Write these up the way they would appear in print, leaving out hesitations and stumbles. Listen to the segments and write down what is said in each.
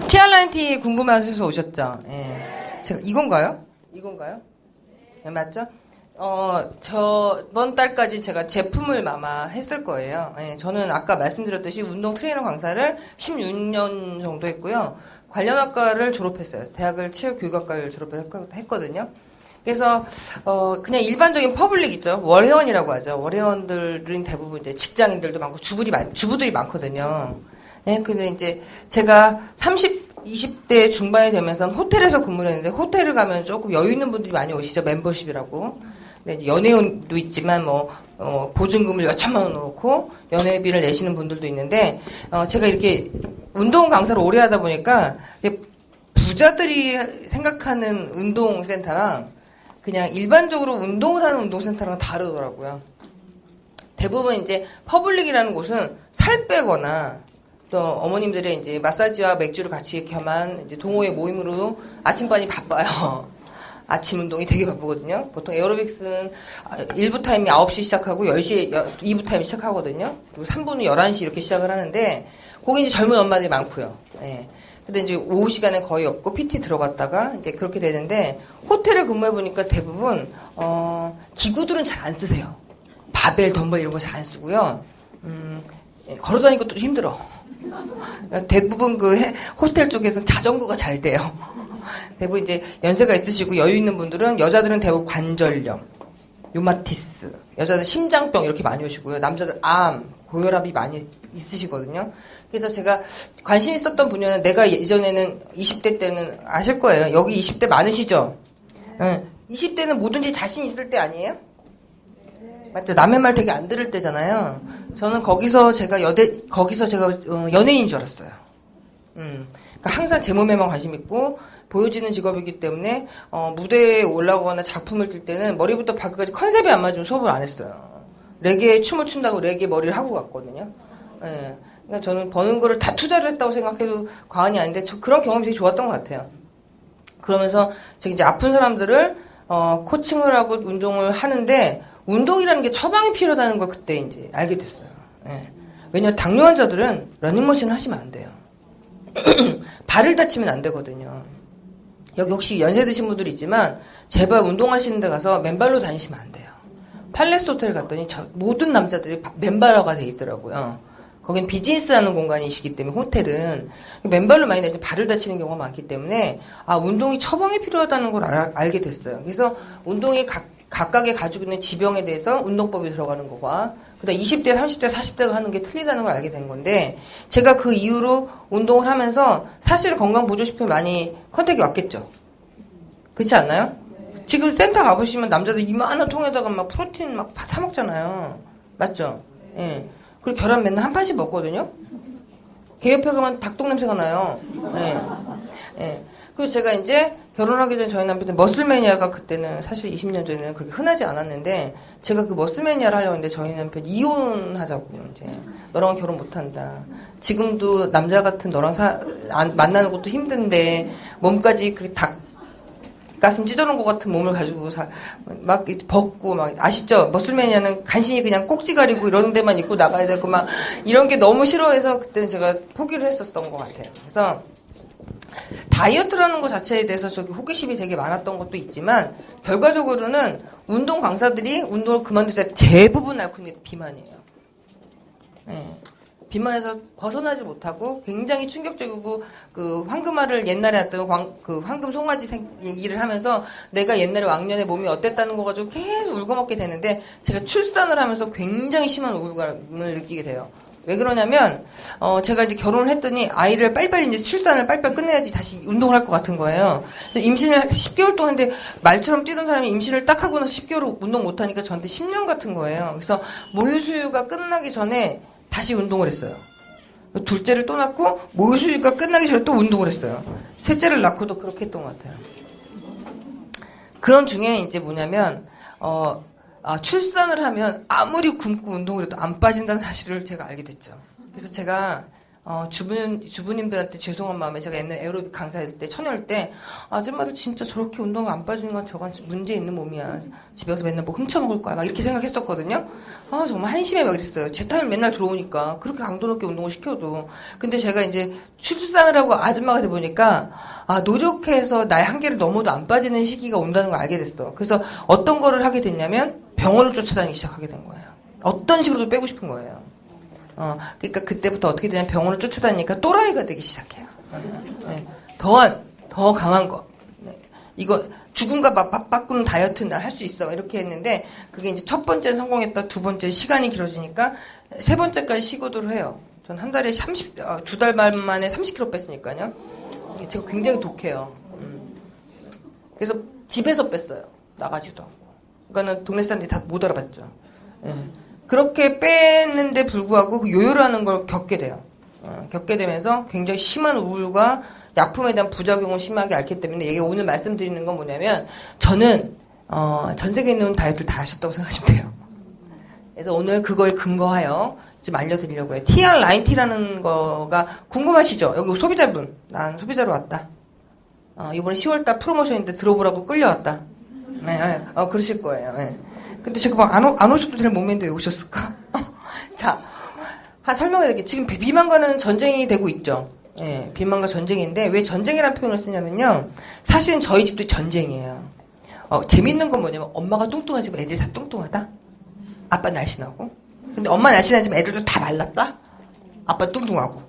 티알라인티 궁금해하셔서 오셨죠? 예. 제가 이건가요? 이건가요? 네, 맞죠? 저번 달까지 제가 제품을 아마 했을 거예요. 예, 저는 아까 말씀드렸듯이 운동 트레이너 강사를 16년 정도 했고요. 관련 학과를 졸업했어요. 대학을 체육교육학과를 졸업했거든요. 그래서 그냥 일반적인 퍼블릭 있죠. 월회원이라고 하죠. 월회원들은 대부분 이제 직장인들도 많고 주부들이 많거든요. 예, 근데 이제 제가 20대 중반이 되면서 호텔에서 근무를 했는데 호텔을 가면 조금 여유 있는 분들이 많이 오시죠. 멤버십이라고. 근데 이제 연회원도 있지만 보증금을 몇 천만 원 넣고 연회비를 내시는 분들도 있는데 제가 이렇게 운동 강사를 오래 하다 보니까 부자들이 생각하는 운동센터랑 그냥 일반적으로 운동을 하는 운동센터랑 다르더라고요. 대부분 이제 퍼블릭이라는 곳은 살 빼거나 또 어머님들의 이제 마사지와 맥주를 같이 겸한 이제 동호회 모임으로 아침반이 바빠요. 아침 운동이 되게 바쁘거든요. 보통 에어로빅스는 1부 타임이 9시 시작하고 10시에 2부 타임이 시작하거든요. 그리고 3부는 11시 이렇게 시작을 하는데 거기 이제 젊은 엄마들이 많고요. 예. 근데 이제 오후 시간에 거의 없고 PT 들어갔다가 이제 그렇게 되는데 호텔에 근무해 보니까 대부분 기구들은 잘 안 쓰세요. 바벨, 덤벨 이런 거 잘 안 쓰고요. 걸어 다니는 것도 힘들어. 대부분 호텔 쪽에서는 자전거가 잘 돼요. 대부분 이제 연세가 있으시고 여유 있는 분들은 여자들은 대부분 관절염, 류마티스, 여자들 심장병 이렇게 많이 오시고요. 남자들 암, 고혈압이 많이 있으시거든요. 그래서 제가 관심 있었던 분야는 내가 예전에는 20대 때는 아실 거예요. 여기 20대 많으시죠? 20대는 뭐든지 자신 있을 때 아니에요? 맞죠? 남의 말 되게 안 들을 때잖아요. 저는 거기서 제가 연예인인 줄 알았어요. 그러니까 항상 제 몸에만 관심 있고 보여지는 직업이기 때문에 무대에 올라가거나 작품을 뛸 때는 머리부터 발끝까지 컨셉이 안 맞으면 수업을 안 했어요. 레게 춤을 춘다고 레게 머리를 하고 갔거든요. 예. 그러니까 저는 버는 거를 다 투자를 했다고 생각해도 과언이 아닌데 그런 경험이 되게 좋았던 것 같아요. 그러면서 제가 이제 아픈 사람들을 코칭을 하고 운동을 하는데 운동이라는 게 처방이 필요하다는 걸 그때 이제 알게 됐어요. 예. 왜냐면 당뇨 환자들은 러닝머신을 하시면 안 돼요. 발을 다치면 안 되거든요. 여기 혹시 연세 드신 분들이 있지만 제발 운동하시는 데 가서 맨발로 다니시면 안 돼요. 팔레스 호텔 갔더니 모든 남자들이 맨발화가 돼 있더라고요. 거긴 비즈니스 하는 공간이시기 때문에 호텔은 맨발로 많이 다니시면 발을 다치는 경우가 많기 때문에 운동이 처방이 필요하다는 걸 알게 됐어요. 그래서 운동이 각각의 가지고 있는 지병에 대해서 운동법이 들어가는 거가 그다음 20대, 30대, 40대가 하는 게 틀리다는 걸 알게 된 건데 제가 그 이후로 운동을 하면서 사실 건강 보조식품이 많이 컨택이 왔겠죠. 그렇지 않나요? 지금 센터 가보시면 남자들 이만한 통에다가 막 프로틴 막 사 먹잖아요. 맞죠? 예. 그리고 계란 맨날 한 판씩 먹거든요. 개 옆에 가면 닭똥 냄새가 나요. 예. 예. 그리고 제가 이제 결혼하기 전에 저희 남편은 머슬매니아가 그때는 사실 20년 전에는 그렇게 흔하지 않았는데 제가 그 머슬매니아를 하려고 했는데 저희 남편 이혼하자고 이제 너랑 결혼 못한다. 지금도 남자 같은 너랑 만나는 것도 힘든데 몸까지 그렇게 닭가슴 찢어놓은 것 같은 몸을 가지고 막 벗고 막 아시죠? 머슬매니아는 간신히 그냥 꼭지 가리고 이런 데만 입고 나가야 되고 막 이런 게 너무 싫어해서 그때는 제가 포기를 했었던 것 같아요. 그래서 다이어트라는 것 자체에 대해서 호기심이 되게 많았던 것도 있지만 결과적으로는 운동 강사들이 운동을 그만두자 대부분 앓고 있는 게 비만이에요. 네. 비만에서 벗어나지 못하고 굉장히 충격적이고 그 황금알을 옛날에 했던 그 황금 송아지 얘기를 하면서 내가 옛날에 왕년에 몸이 어땠다는 거 가지고 계속 울고먹게 되는데 제가 출산을 하면서 굉장히 심한 우울감을 느끼게 돼요. 왜 그러냐면 제가 이제 결혼을 했더니 아이를 빨리빨리 이제 출산을 빨리빨리 끝내야지 다시 운동을 할 것 같은 거예요. 임신을 10개월 동안 했는데 말처럼 뛰던 사람이 임신을 딱 하고 나서 10개월 운동 못 하니까 저한테 10년 같은 거예요. 그래서 모유수유가 끝나기 전에 다시 운동을 했어요. 둘째를 또 낳고 모유수유가 끝나기 전에 또 운동을 했어요. 셋째를 낳고도 그렇게 했던 것 같아요. 그런 중에 이제 뭐냐면 출산을 하면 아무리 굶고 운동을 해도 안 빠진다는 사실을 제가 알게 됐죠. 그래서 제가 주부님들한테 죄송한 마음에 제가 옛날 에어로빅 강사할 때, 처녀일 때, 아줌마들 진짜 저렇게 운동 안 빠지는 건 저건 문제 있는 몸이야. 집에 가서 맨날 뭐 훔쳐먹을 거야. 막 이렇게 생각했었거든요. 정말 한심해 막 이랬어요. 제 타임 맨날 들어오니까. 그렇게 강도 높게 운동을 시켜도. 근데 제가 이제 출산을 하고 아줌마가 돼 보니까, 노력해서 나의 한계를 넘어도 안 빠지는 시기가 온다는 걸 알게 됐어. 그래서 어떤 거를 하게 됐냐면, 병원을 쫓아다니기 시작하게 된 거예요. 어떤 식으로도 빼고 싶은 거예요. 그러니까 그때부터 어떻게 되냐면 병원을 쫓아다니니까 또라이가 되기 시작해요. 네. 더 강한 거. 네. 이거 죽음과 맞바꾸는 다이어트는 날 할 수 있어. 이렇게 했는데 그게 이제 첫 번째는 성공했다. 두 번째 시간이 길어지니까 세 번째까지 시도를 해요. 전 한 달에 2달 반 만에 30kg 뺐으니까요. 제가 굉장히 독해요. 그래서 집에서 뺐어요. 나가지도 않고. 그러니까는 동네 사람들이 다 못 알아봤죠. 네. 그렇게 뺐는데 불구하고 그 요요를 하는 걸 겪게 돼요. 겪게 되면서 굉장히 심한 우울과 약품에 대한 부작용을 심하게 앓기 때문에 이게 오늘 말씀드리는 건 뭐냐면 저는 전 세계에 있는 다이어트를 다 하셨다고 생각하시면 돼요. 그래서 오늘 그거에 근거하여 좀 알려드리려고 해요. TRINT라는 거가 궁금하시죠? 여기 소비자분. 난 소비자로 왔다. 이번에 10월달 프로모션인데 들어보라고 끌려왔다. 네, 그러실 거예요. 네. 근데 제가 막 안 오셔도 될 몸인데 왜 오셨을까? 자, 설명해드릴게요. 지금 비만과는 전쟁이 되고 있죠. 예, 비만과 전쟁인데 왜 전쟁이라는 표현을 쓰냐면요. 사실은 저희 집도 전쟁이에요. 재밌는 건 뭐냐면 엄마가 뚱뚱하지만 애들이 다 뚱뚱하다? 아빠 날씬하고. 근데 엄마 날씬하지만 애들도 다 말랐다? 아빠 뚱뚱하고.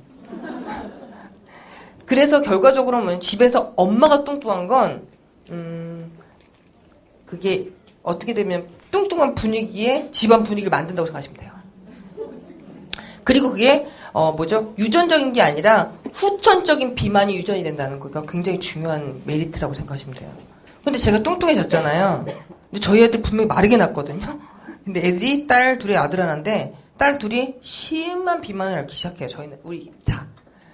그래서 결과적으로는 집에서 엄마가 뚱뚱한 건 그게 어떻게 되면 뚱뚱한 분위기에 집안 분위기를 만든다고 생각하시면 돼요. 그리고 그게 유전적인 게 아니라 후천적인 비만이 유전이 된다는 거가 굉장히 중요한 메리트라고 생각하시면 돼요. 근데 제가 뚱뚱해졌잖아요. 근데 저희 애들 분명히 마르게 났거든요. 근데 애들이 딸 둘이 아들 하나인데 딸 둘이 심한 비만을 앓기 시작해요. 저희는 우리 다.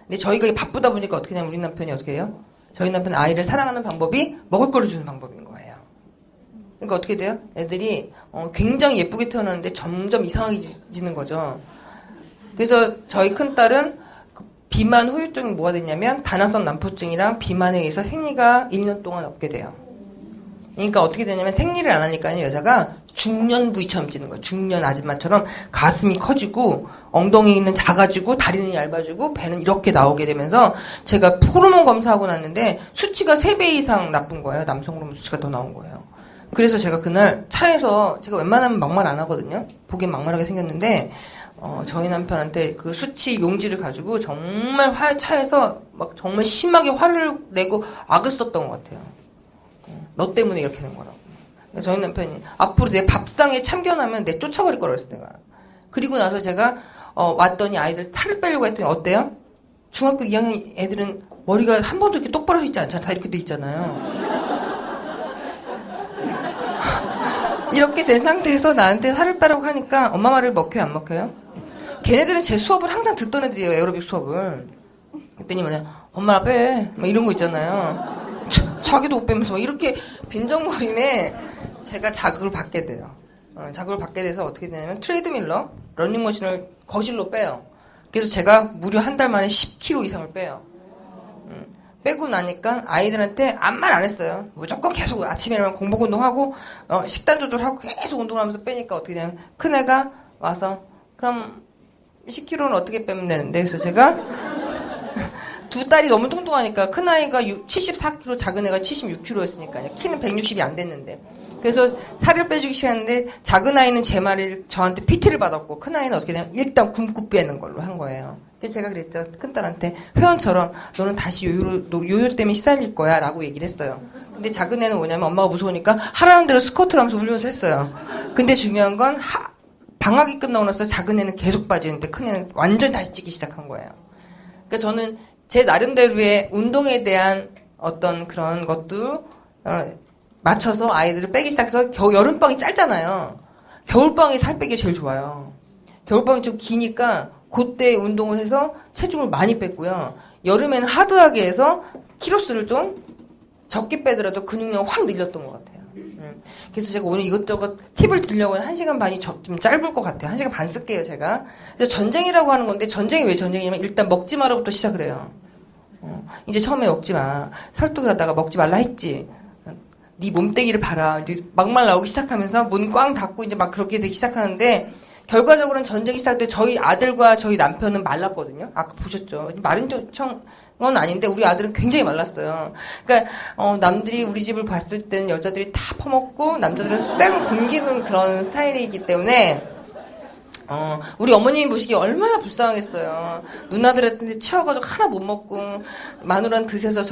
근데 저희가 바쁘다 보니까 어떻게 하냐면 우리 남편이 어떻게 해요? 저희 남편은 아이를 사랑하는 방법이 먹을 거를 주는 방법인 거예요. 그러니까 어떻게 돼요? 애들이 굉장히 예쁘게 태어났는데 점점 이상해지는 거죠. 그래서 저희 큰딸은 비만 후유증이 뭐가 됐냐면 다나성 난포증이랑 비만에 의해서 생리가 1년 동안 없게 돼요. 그러니까 어떻게 되냐면 생리를 안 하니까 여자가 중년 부위처럼 찌는 거예요. 중년 아줌마처럼 가슴이 커지고 엉덩이는 작아지고 다리는 얇아지고 배는 이렇게 나오게 되면서 제가 호르몬 검사하고 났는데 수치가 3배 이상 나쁜 거예요. 남성 호르몬 수치가 더 나온 거예요. 그래서 제가 그날 차에서 제가 웬만하면 막말 안 하거든요. 보기엔 막말하게 생겼는데 저희 남편한테 그 수치 용지를 가지고 정말 차에서 막 정말 심하게 화를 내고 악을 썼던 것 같아요. 너 때문에 이렇게 된 거라고. 저희 남편이 앞으로 내 밥상에 참견하면 내 쫓아버릴 거라 그랬어 내가. 그리고 나서 제가 왔더니 아이들 살을 빼려고 했더니 어때요? 중학교 2학년 애들은 머리가 한 번도 이렇게 똑바로 서 있지 않잖아. 다 이렇게 돼 있잖아요. 이렇게 된 상태에서 나한테 살을 빼라고 하니까 엄마 말을 먹혀요 안 먹혀요? 걔네들은 제 수업을 항상 듣던 애들이에요. 에어로빅 수업을. 그랬더니 뭐냐 엄마 빼 막 이런 거 있잖아요. 자기도 못 빼면서 이렇게 빈정거림에 제가 자극을 받게 돼요. 자극을 받게 돼서 어떻게 되냐면 트레이드밀러 러닝머신을 거실로 빼요. 그래서 제가 무려 한 달 만에 10kg 이상을 빼요. 빼고 나니까 아이들한테 아무 말 안 했어요. 무조건 계속 아침에 일어나면 공복 운동하고 식단 조절하고 계속 운동을 하면서 빼니까 어떻게 되냐면 큰애가 와서 그럼 10kg는 어떻게 빼면 되는데 그래서 제가 두 딸이 너무 뚱뚱하니까 큰아이가 74kg 작은애가 76kg였으니까요. 키는 160이 안 됐는데 그래서 살을 빼주기 시작했는데 작은아이는 제 말을 저한테 PT를 받았고 큰아이는 어떻게 되냐면 일단 굶고 빼는 걸로 한 거예요. 그래서 제가 그랬죠. 큰딸한테 회원처럼 너는 다시 요요 때문에 시달릴 거야 라고 얘기를 했어요. 근데 작은애는 뭐냐면 엄마가 무서우니까 하라는 대로 스쿼트를 하면서 울면서 했어요. 근데 중요한 건 방학이 끝나고 나서 작은애는 계속 빠지는데 큰애는 완전 다시 찌기 시작한 거예요. 그러니까 저는 제 나름대로의 운동에 대한 어떤 그런 것도 맞춰서 아이들을 빼기 시작해서 여름방이 짧잖아요. 겨울방이 살 빼기 제일 좋아요. 겨울방이 좀 기니까 그때 운동을 해서 체중을 많이 뺐고요. 여름에는 하드하게 해서 키로수를 좀 적게 빼더라도 근육량을 확 늘렸던 것 같아요. 그래서 제가 오늘 이것저것 팁을 드리려고 1시간 반이 좀 짧을 것 같아요. 1시간 반 쓸게요, 제가. 그래서 전쟁이라고 하는 건데, 전쟁이 왜 전쟁이냐면, 일단 먹지 마라부터 시작을 해요. 이제 처음에 먹지 마. 설득을 하다가 먹지 말라 했지. 네 몸뚱이를 봐라. 이제 막말 나오기 시작하면서 문 꽝 닫고 이제 막 그렇게 되기 시작하는데, 결과적으로는 전쟁이 시작할 때 저희 아들과 저희 남편은 말랐거든요. 아까 보셨죠? 마른 건 아닌데 우리 아들은 굉장히 말랐어요. 그러니까 남들이 우리 집을 봤을 때는 여자들이 다 퍼먹고 남자들은 쌩 굶기는 그런 스타일이기 때문에 우리 어머님이 보시기에 얼마나 불쌍하겠어요. 누나들한테 치워가지고 하나 못 먹고 마누라는 드세서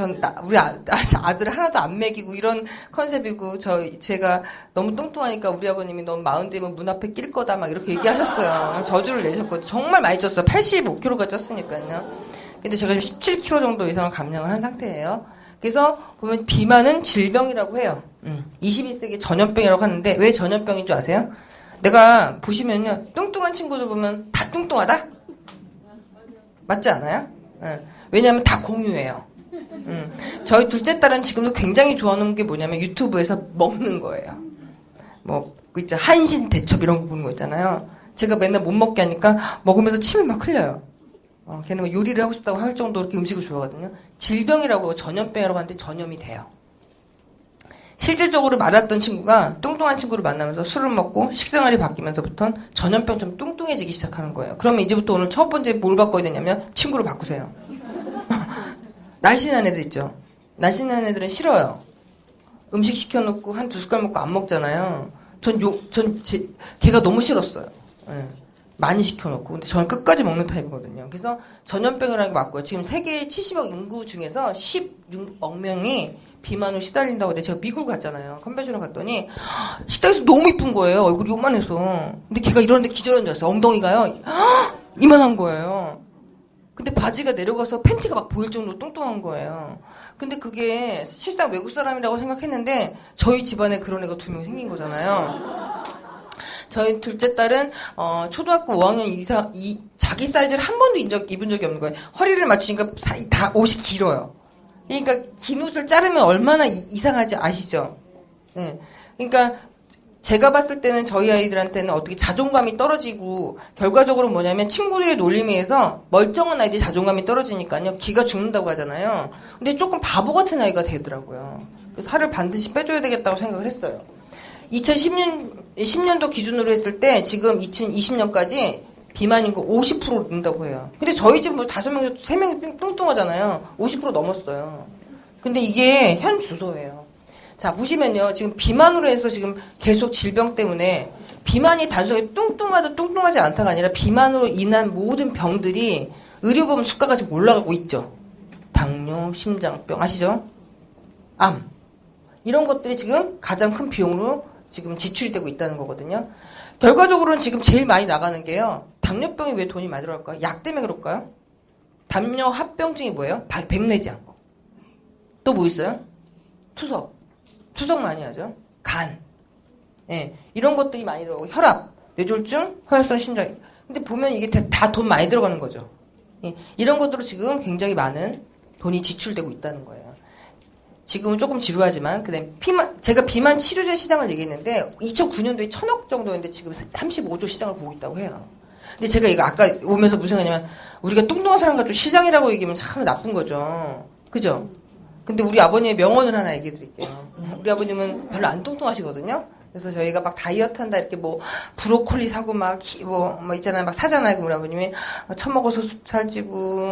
우리 아들 하나도 안 먹이고 이런 컨셉이고 제가 너무 뚱뚱하니까 우리 아버님이 넌 40 되면 문 앞에 낄 거다 막 이렇게 얘기하셨어요. 저주를 내셨거든요. 정말 많이 쪘어요. 85kg가 쪘으니까요. 근데 제가 지금 17kg 정도 이상을 감량을 한 상태예요. 그래서 보면 비만은 질병이라고 해요. 21세기 전염병이라고 하는데 왜 전염병인 줄 아세요? 내가 보시면요, 뚱뚱한 친구들 보면 다 뚱뚱하다? 맞지 않아요? 네. 왜냐하면 다 공유해요. 저희 둘째 딸은 지금도 굉장히 좋아하는 게 뭐냐면 유튜브에서 먹는 거예요. 뭐, 그 있죠. 한신 대첩 이런 거 보는 거 있잖아요. 제가 맨날 못 먹게 하니까 먹으면서 침을 막 흘려요. 걔는 뭐 요리를 하고 싶다고 할 정도로 이렇게 음식을 좋아하거든요. 질병이라고 전염병이라고 하는데 전염이 돼요. 실질적으로 말았던 친구가 뚱뚱한 친구를 만나면서 술을 먹고 식생활이 바뀌면서부터는 전염병처럼 뚱뚱해지기 시작하는 거예요. 그러면 이제부터 오늘 첫 번째 뭘 바꿔야 되냐면 친구를 바꾸세요. 날씬한 애들 있죠. 날씬한 애들은 싫어요. 음식 시켜놓고 한 2숟갈 먹고 안 먹잖아요. 걔가 너무 싫었어요. 네. 많이 시켜놓고. 근데 저는 끝까지 먹는 타입이거든요. 그래서 전염병이라는 게 맞고요. 지금 세계 70억 인구 중에서 16억 명이 비만으로 시달린다고 해서 제가 미국 갔잖아요. 컨벤션을 갔더니 식당에서 너무 이쁜 거예요. 얼굴이 요만해서. 근데 걔가 이러는데 기절한 줄 알았어요. 엉덩이가요. 이만한 거예요. 근데 바지가 내려가서 팬티가 막 보일 정도로 뚱뚱한 거예요. 근데 그게 실상 외국 사람이라고 생각했는데 저희 집안에 그런 애가 2명 생긴 거잖아요. 저희 둘째 딸은 초등학교 5학년 이상 자기 사이즈를 한 번도 입은 적이 없는 거예요. 허리를 맞추니까 다 옷이 길어요. 그러니까 긴 옷을 자르면 얼마나 이상하지 아시죠? 네. 그러니까 제가 봤을 때는 저희 아이들한테는 어떻게 자존감이 떨어지고 결과적으로 뭐냐면 친구들의 놀림에 의해서 멀쩡한 아이들이 자존감이 떨어지니까요. 기가 죽는다고 하잖아요. 근데 조금 바보 같은 아이가 되더라고요. 그래서 살을 반드시 빼줘야 되겠다고 생각을 했어요. 10년도 기준으로 했을 때 지금 2020년까지 비만 인구 50% 는다고 해요. 근데 저희 집은 뭐 5명, 3명이 뚱뚱하잖아요. 50% 넘었어요. 근데 이게 현 주소예요. 자, 보시면요. 지금 비만으로 해서 지금 계속 질병 때문에 비만이 단순하게 뚱뚱하다 뚱뚱하지 않다가 아니라 비만으로 인한 모든 병들이 의료보험 수가가 지금 올라가고 있죠. 당뇨, 심장병, 아시죠? 암. 이런 것들이 지금 가장 큰 비용으로 지금 지출이 되고 있다는 거거든요. 결과적으로는 지금 제일 많이 나가는 게요. 당뇨병이 왜 돈이 많이 들어갈까요? 약 때문에 그럴까요? 당뇨 합병증이 뭐예요? 백내장. 또 뭐 있어요? 투석 많이 하죠. 간. 예, 이런 것들이 많이 들어가고 혈압, 뇌졸중, 허혈성 심장. 근데 보면 이게 다 돈 많이 들어가는 거죠. 예, 이런 것들로 지금 굉장히 많은 돈이 지출되고 있다는 거예요. 지금은 조금 지루하지만, 제가 비만 치료제 시장을 얘기했는데, 2009년도에 1,000억 정도였는데, 지금 35조 시장을 보고 있다고 해요. 근데 제가 이거 아까 오면서 무슨 생각하냐면, 우리가 뚱뚱한 사람 가지고 시장이라고 얘기하면 참 나쁜 거죠. 그죠? 근데 우리 아버님의 명언을 하나 얘기해 드릴게요. 우리 아버님은 별로 안 뚱뚱하시거든요? 그래서 저희가 막 다이어트 한다, 이렇게 뭐, 브로콜리 사고 있잖아요. 막 사잖아요. 우리 아버님이. 처먹어서 살찌고,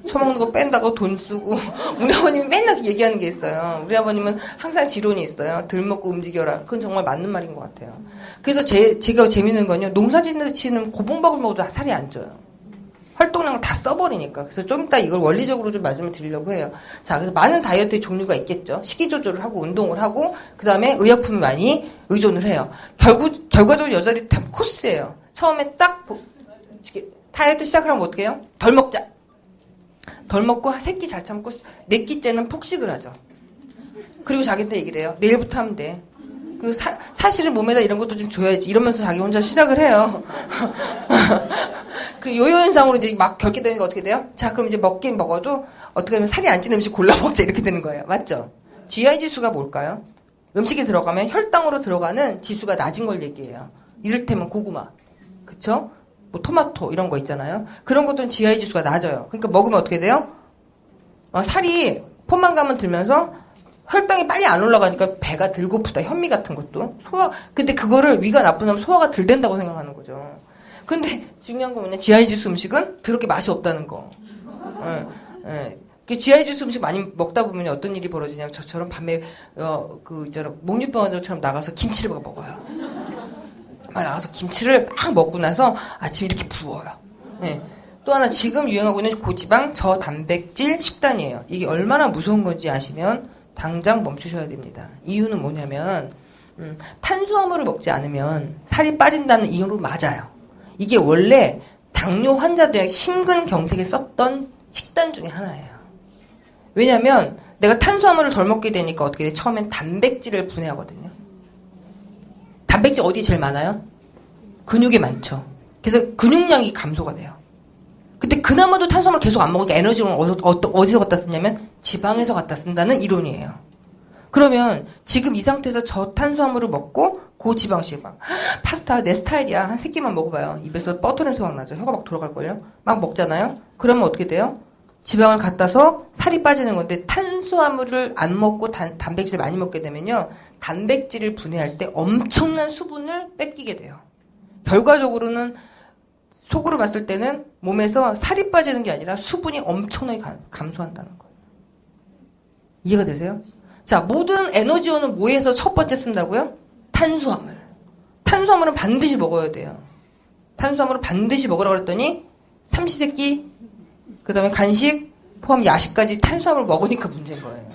처먹는 거 뺀다고 돈 쓰고. 우리 아버님이 맨날 얘기하는 게 있어요. 우리 아버님은 항상 지론이 있어요. 덜 먹고 움직여라. 그건 정말 맞는 말인 것 같아요. 그래서 제가 재밌는 건요. 농사 짓는 고봉밥을 먹어도 살이 안 쪄요. 활동량을 다 써버리니까. 그래서 좀 이따 이걸 원리적으로 좀 말씀을 드리려고 해요. 자, 그래서 많은 다이어트의 종류가 있겠죠. 식이 조절을 하고 운동을 하고 그 다음에 의약품을 많이 의존을 해요. 결과적으로 여자들이 다 코스예요. 처음에 딱 다이어트 시작하면 어떻게 해요? 덜 먹자. 덜 먹고 새끼 잘 참고 네 끼째는 폭식을 하죠. 그리고 자기한테 얘기를 해요. 내일부터 하면 돼. 그리고 사실은 몸에다 이런 것도 좀 줘야지. 이러면서 자기 혼자 시작을 해요. 그 요요 현상으로 이제 막 겪게 되는 게 어떻게 돼요? 자, 그럼 이제 먹긴 먹어도 어떻게 하면 살이 안 찌는 음식 골라 먹자 이렇게 되는 거예요. 맞죠? GI 지수가 뭘까요? 음식에 들어가면 혈당으로 들어가는 지수가 낮은 걸 얘기해요. 이를테면 고구마, 그쵸? 뭐 토마토 이런 거 있잖아요. 그런 것들은 GI 지수가 낮아요. 그러니까 먹으면 어떻게 돼요? 살이 포만감은 들면서 혈당이 빨리 안 올라가니까 배가 덜 고프다. 현미 같은 것도 근데 그거를 위가 나쁘면 소화가 덜 된다고 생각하는 거죠. 근데 중요한 건 뭐냐? GI 지수 음식은 그렇게 맛이 없다는 거. GI 지수 음식 많이 먹다 보면 어떤 일이 벌어지냐면 저처럼 밤에 목류병 환자처럼 나가서 김치를 먹어요. 나가서 김치를 막 먹고 나서 아침에 이렇게 부어요. 또 하나 지금 유행하고 있는 고지방 저단백질 식단이에요. 이게 얼마나 무서운 건지 아시면 당장 멈추셔야 됩니다. 이유는 뭐냐면 탄수화물을 먹지 않으면 살이 빠진다는 이유로 맞아요. 이게 원래 당뇨 환자들의 심근경색에 썼던 식단 중에 하나예요. 왜냐면 내가 탄수화물을 덜 먹게 되니까 어떻게 돼? 처음엔 단백질을 분해하거든요. 단백질 어디 제일 많아요? 근육에 많죠. 그래서 근육량이 감소가 돼요. 근데 그나마도 탄수화물 계속 안 먹으니까 에너지를 어디서 갖다 쓰냐면 지방에서 갖다 쓴다는 이론이에요. 그러면 지금 이 상태에서 저탄수화물을 먹고 고지방식 막 파스타 내 스타일이야. 한 3끼만 먹어봐요. 입에서 버터 냄새 막 나죠. 혀가 막 돌아갈걸요? 막 먹잖아요? 그러면 어떻게 돼요? 지방을 갖다서 살이 빠지는 건데 탄수화물을 안 먹고 단백질을 많이 먹게 되면요. 단백질을 분해할 때 엄청난 수분을 뺏기게 돼요. 결과적으로는 속으로 봤을 때는 몸에서 살이 빠지는 게 아니라 수분이 엄청나게 감소한다는 거예요. 이해가 되세요? 자, 모든 에너지원은 뭐에서 첫 번째 쓴다고요? 탄수화물. 탄수화물은 반드시 먹어야 돼요. 탄수화물은 반드시 먹으라고 그랬더니 삼시세끼 그 다음에 간식 포함 야식까지 탄수화물 먹으니까 문제인 거예요.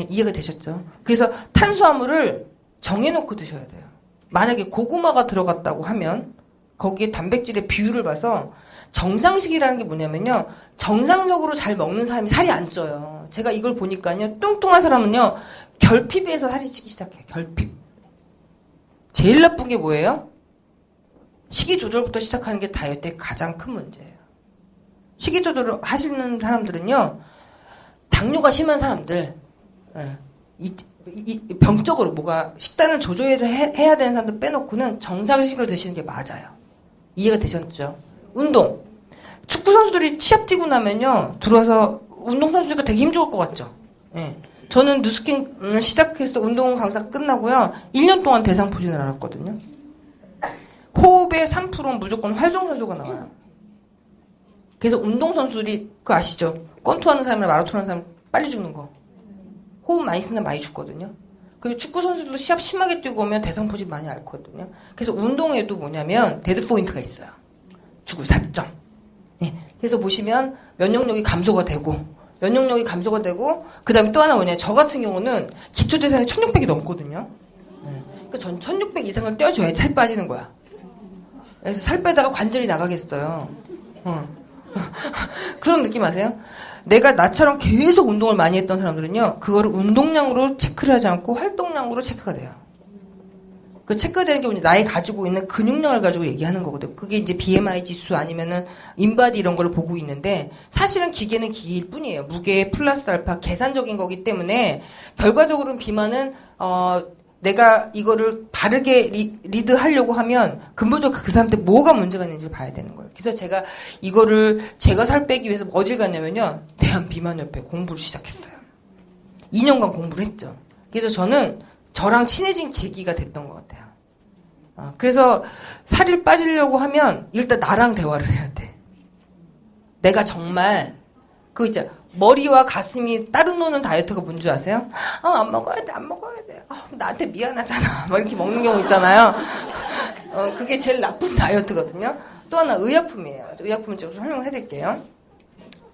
이해가 되셨죠? 그래서 탄수화물을 정해놓고 드셔야 돼요. 만약에 고구마가 들어갔다고 하면 거기에 단백질의 비율을 봐서 정상식이라는 게 뭐냐면요. 정상적으로 잘 먹는 사람이 살이 안 쪄요. 제가 이걸 보니까요. 뚱뚱한 사람은요. 결핍에서 살이 찌기 시작해요. 결핍. 제일 나쁜 게 뭐예요? 식이 조절부터 시작하는 게 다이어트의 가장 큰 문제예요. 식이 조절을 하시는 사람들은요. 당뇨가 심한 사람들 병적으로 뭐가 식단을 조절해야 되는 사람들 빼놓고는 정상식을 드시는 게 맞아요. 이해가 되셨죠? 운동. 축구 선수들이 시합 뛰고 나면요. 들어와서 운동 선수니까 되게 힘 좋을 것 같죠? 예. 저는 뉴스킹을 시작해서 운동 강사 끝나고요. 1년 동안 대상포진을 알았거든요. 호흡의 3%는 무조건 활성산소가 나와요. 그래서 운동선수들이 그거 아시죠? 권투하는 사람이나 마라톤 하는 사람 빨리 죽는 거. 호흡 많이 쓰는 많이 죽거든요. 그리고 축구 선수들도 시합 심하게 뛰고 오면 대상포진 많이 앓거든요. 그래서 운동에도 뭐냐면 데드 포인트가 있어요. 죽을 4점. 네. 그래서 보시면 면역력이 감소가 되고 그 다음에 또 하나 뭐냐. 저 같은 경우는 기초대사량이 1600이 넘거든요. 네. 그러니까 전 1600 이상을 떼어줘야 살 빠지는 거야. 그래서 살 빼다가 관절이 나가겠어요. 그런 느낌 아세요? 내가 나처럼 계속 운동을 많이 했던 사람들은요, 그거를 운동량으로 체크를 하지 않고 활동량으로 체크가 돼요. 그 체크되는 게 뭐냐, 나의 가지고 있는 근육량을 가지고 얘기하는 거거든요. 그게 이제 BMI 지수 아니면은 인바디 이런 걸 보고 있는데, 사실은 기계는 기계일 뿐이에요. 무게 플러스 알파 계산적인 거기 때문에, 결과적으로는 비만은, 내가 이거를 바르게 리드하려고 하면 근본적으로 그 사람한테 뭐가 문제가 있는지를 봐야 되는 거예요. 그래서 제가 이거를 제가 살 빼기 위해서 어딜 갔냐면요. 대한비만협회 공부를 시작했어요. 2년간 공부를 했죠. 그래서 저는 저랑 친해진 계기가 됐던 것 같아요. 그래서 살이 빠지려고 하면 일단 나랑 대화를 해야 돼. 내가 정말 그 이제 머리와 가슴이 따로 노는 다이어트가 뭔지 아세요? 안 먹어야 돼. 나한테 미안하잖아. 막 이렇게 먹는 경우 있잖아요. 그게 제일 나쁜 다이어트거든요. 또 하나 의약품이에요. 의약품을 좀 설명을 해드릴게요.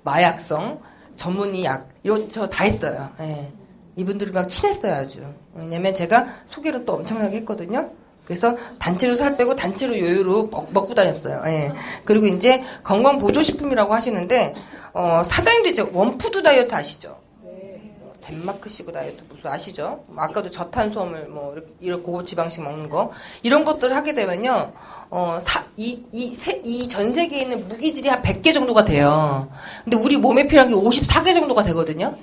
마약성, 전문의 약, 이런 저 다 했어요. 예. 이분들이랑 친했어요, 아주. 왜냐면 제가 소개를 또 엄청나게 했거든요. 그래서 단체로 살 빼고 단체로 요요로 먹고 다녔어요. 예. 그리고 이제 건강보조식품이라고 하시는데, 사장님도 이제 원푸드 다이어트 아시죠? 네. 덴마크식 다이어트 무슨 아시죠? 아까도 저탄수화물 이런 고지방식 먹는 거 이런 것들을 하게 되면요, 이 전 세계에 있는 무기질이 한 100개 정도가 돼요. 근데 우리 몸에 필요한 게 54개 정도가 되거든요.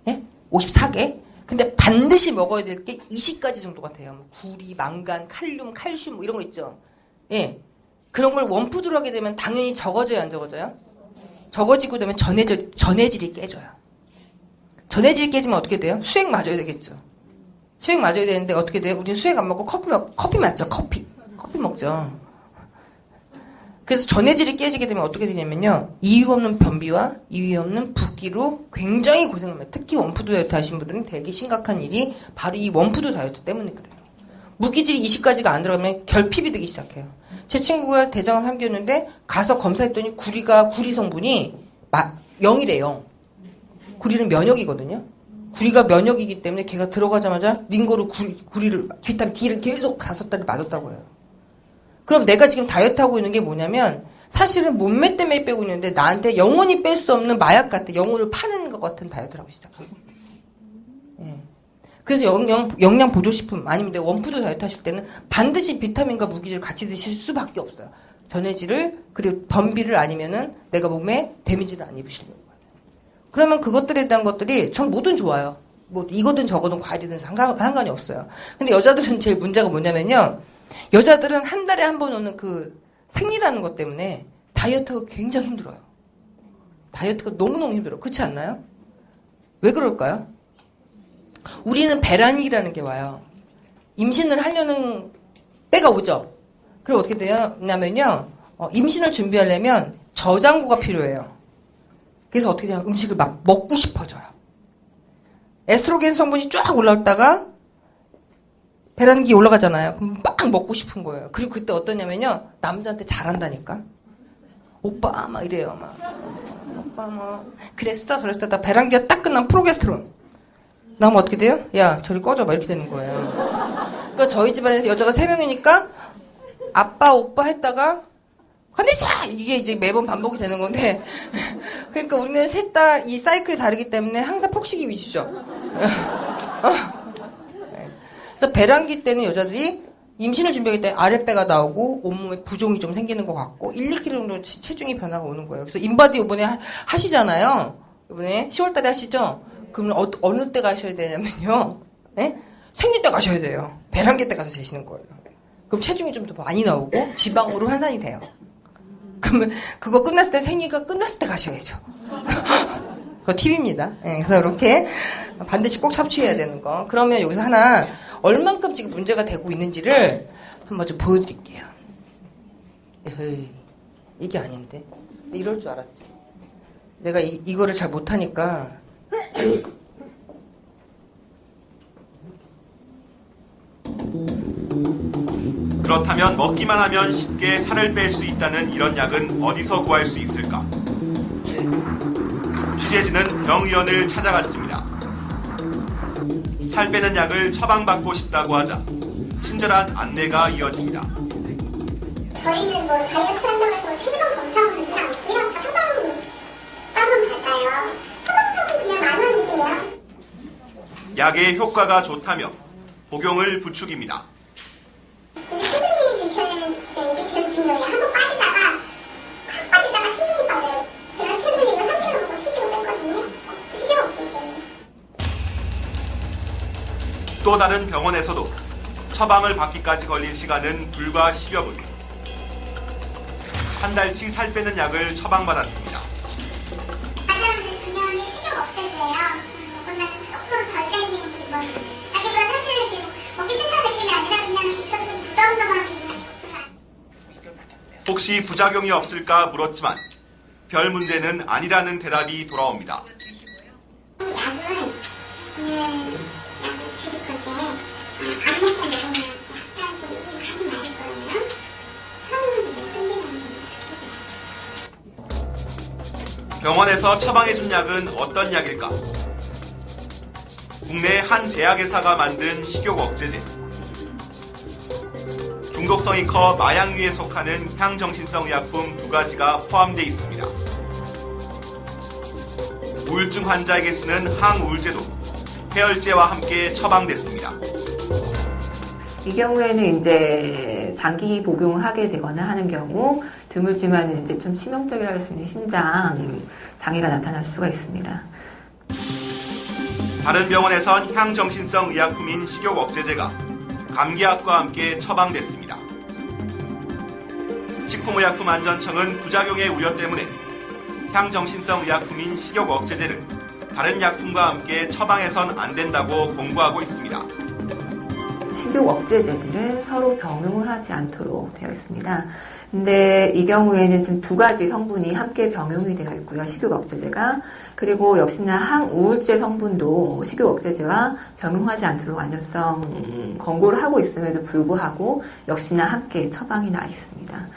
예? 54개? 근데 반드시 먹어야 될 게 20가지 정도가 돼요. 뭐 구리, 망간, 칼륨, 칼슘 뭐 이런 거 있죠. 예. 그런 걸 원푸드로 하게 되면 당연히 적어져요, 안 적어져요? 적어지고 되면 전해질이 깨져요. 전해질이 깨지면 어떻게 돼요? 수액 맞아야 되겠죠. 수액 맞아야 되는데 어떻게 돼요? 우리는 수액 안 먹고 커피 맞죠? 커피 먹죠. 그래서 전해질이 깨지게 되면 어떻게 되냐면요. 이유 없는 변비와 이유 없는 붓기로 굉장히 고생을 해요. 특히 원푸드 다이어트 하신 분들은 되게 심각한 일이 바로 이 원푸드 다이어트 때문에 그래요. 무기질이 20가지가 안 들어가면 결핍이 되기 시작해요. 제 친구가 대장을 삼켰는데 가서 검사했더니 구리 성분이 0이래 0. 구리는 면역이거든요. 구리가 면역이기 때문에 걔가 들어가자마자 링거로 구리를 비타민 D를 계속 5달을 맞았다고 해요. 그럼 내가 지금 다이어트 하고 있는 게 뭐냐면 사실은 몸매 때문에 빼고 있는데 나한테 영원히 뺄 수 없는 마약 같은 영혼을 파는 것 같은 다이어트를 하고 시작해요. 예. 그래서 영양 보조식품 아니면 내 원푸드 다이어트 하실 때는 반드시 비타민과 무기질을 같이 드실 수밖에 없어요. 전해질을 그리고 변비를 아니면은 내가 몸에 데미지를 안 입으시려고. 그러면 그것들에 대한 것들이 전 뭐든 좋아요. 뭐 이거든 저거든 과일이든 상관이 없어요. 근데 여자들은 제일 문제가 뭐냐면요. 여자들은 한 달에 한 번 오는 그 생리라는 것 때문에 다이어트가 굉장히 힘들어요. 다이어트가 너무너무 힘들어요. 그렇지 않나요? 왜 그럴까요? 우리는 배란이라는 게 와요. 임신을 하려는 때가 오죠. 그럼 어떻게 되냐면요. 임신을 준비하려면 저장고가 필요해요. 그래서 어떻게 되냐면 음식을 막 먹고 싶어져요. 에스트로겐 성분이 쫙 올라왔다가 배란기 올라가잖아요. 그럼 막 먹고 싶은 거예요. 그리고 그때 어떠냐면요. 남자한테 잘한다니까. 오빠 막 이래요. 막. 오빠 뭐 그랬어 저랬어. 다 배란기가 딱 끝나면 프로게스테론. 나오면 어떻게 돼요? 야 저리 꺼져 막 이렇게 되는 거예요. 그러니까 저희 집안에서 여자가 3명이니까 아빠 오빠 했다가 건들지 마! 이게 이제 매번 반복이 되는 건데 그러니까 우리는 셋 다 이 사이클이 다르기 때문에 항상 폭식이 위주죠. 그래서 배란기 때는 여자들이 임신을 준비할 때 아랫배가 나오고 온몸에 부종이 좀 생기는 것 같고 1, 2kg 정도 체중이 변화가 오는 거예요. 그래서 인바디 이번에 하시잖아요. 이번에 10월달에 하시죠? 그러면 어느 때 가셔야 되냐면요. 네? 생리 때 가셔야 돼요. 배란기 때 가서 재시는 거예요. 그럼 체중이 좀 더 많이 나오고 지방으로 환산이 돼요. 그러면 그거 끝났을 때 생리가 끝났을 때 가셔야죠. 그거 팁입니다. 네, 그래서 이렇게 반드시 꼭 섭취해야 되는 거. 그러면 여기서 하나 얼만큼 지금 문제가 되고 있는지를 한번 좀 보여드릴게요. 에이, 이게 아닌데. 이럴 줄 알았지. 내가 이거를 잘 못하니까. 그렇다면 먹기만 하면 쉽게 살을 뺄 수 있다는 이런 약은 어디서 구할 수 있을까? 취재진은 병의원을 찾아갔습니다. 살 빼는 약을 처방받고 싶다고 하자 친절한 안내가 이어집니다. 저희는 뭐 다이어트 한다고 해서 체지방 검사하고 그러진 않고요. 다 처방 따로 받아요. 처방값은 그냥 10,000원인데요. 약의 효과가 좋다며 복용을 부추깁니다. 근데 꾸준히 드시는 게 제일 중요해요. 한번 빠지다가 확 빠지다가 천천히 빠져요. 제가 최근에 이거 3kg 먹고 7kg 뺐거든요. 식욕 없으세요. 또 다른 병원에서도 처방을 받기까지 걸린 시간은 불과 10여 분. 한 달치 살 빼는 약을 처방받았습니다. 가장 중요한 게 식욕 없애세요. 그거는 조금 덜 땡기는 기분. 아니면 사실 먹기 싫다는 느낌이 아니라 그냥 있어서 좀 부담스러워하는 혹시 부작용이 없을까 물었지만 별 문제는 아니라는 대답이 돌아옵니다. 약은 약을 드실 건데 안 먹게 먹으면 약간 좀 이게 가지 말 거예요. 처음에는 이게 끊기는 게 익숙해져요. 병원에서 처방해준 약은 어떤 약일까? 국내 한 제약회사가 만든 식욕 억제제. 중독성이 커 마약류에 속하는 향정신성 의약품 2가지가 포함되어 있습니다. 우울증 환자에게 쓰는 항우울제도 해열제와 함께 처방됐습니다. 이 경우에는 이제 장기 복용을 하게 되거나 하는 경우 드물지만 이제 좀 치명적이라 할 수 있는 신장 장애가 나타날 수가 있습니다. 다른 병원에선 향정신성 의약품인 식욕 억제제가 감기약과 함께 처방됐습니다. 식품의약품안전청은 부작용의 우려 때문에 향정신성 의약품인 식욕 억제제를 다른 약품과 함께 처방해선 안 된다고 공고하고 있습니다. 식욕 억제제들은 서로 병용을 하지 않도록 되어 있습니다. 근데 이 경우에는 지금 두 가지 성분이 함께 병용이 되어 있고요. 식욕 억제제가. 그리고 역시나 항우울제 성분도 식욕 억제제와 병용하지 않도록 안전성 권고를 하고 있음에도 불구하고 역시나 함께 처방이 나 있습니다.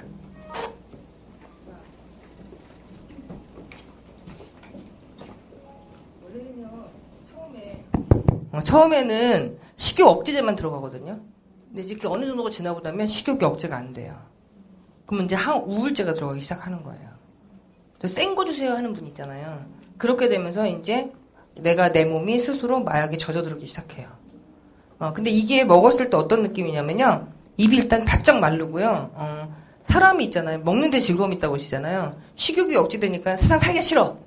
처음에는 식욕 억제제만 들어가거든요. 근데 이제 어느 정도가 지나고 나면 식욕이 억제가 안 돼요. 그러면 이제 항우울제가 들어가기 시작하는 거예요. 센 거 주세요 하는 분 있잖아요. 그렇게 되면서 이제 내 몸이 스스로 마약에 젖어들기 시작해요. 근데 이게 먹었을 때 어떤 느낌이냐면요. 입이 일단 바짝 마르고요. 사람이 있잖아요. 먹는데 즐거움이 있다고 하시잖아요. 식욕이 억제되니까 세상 살기가 싫어.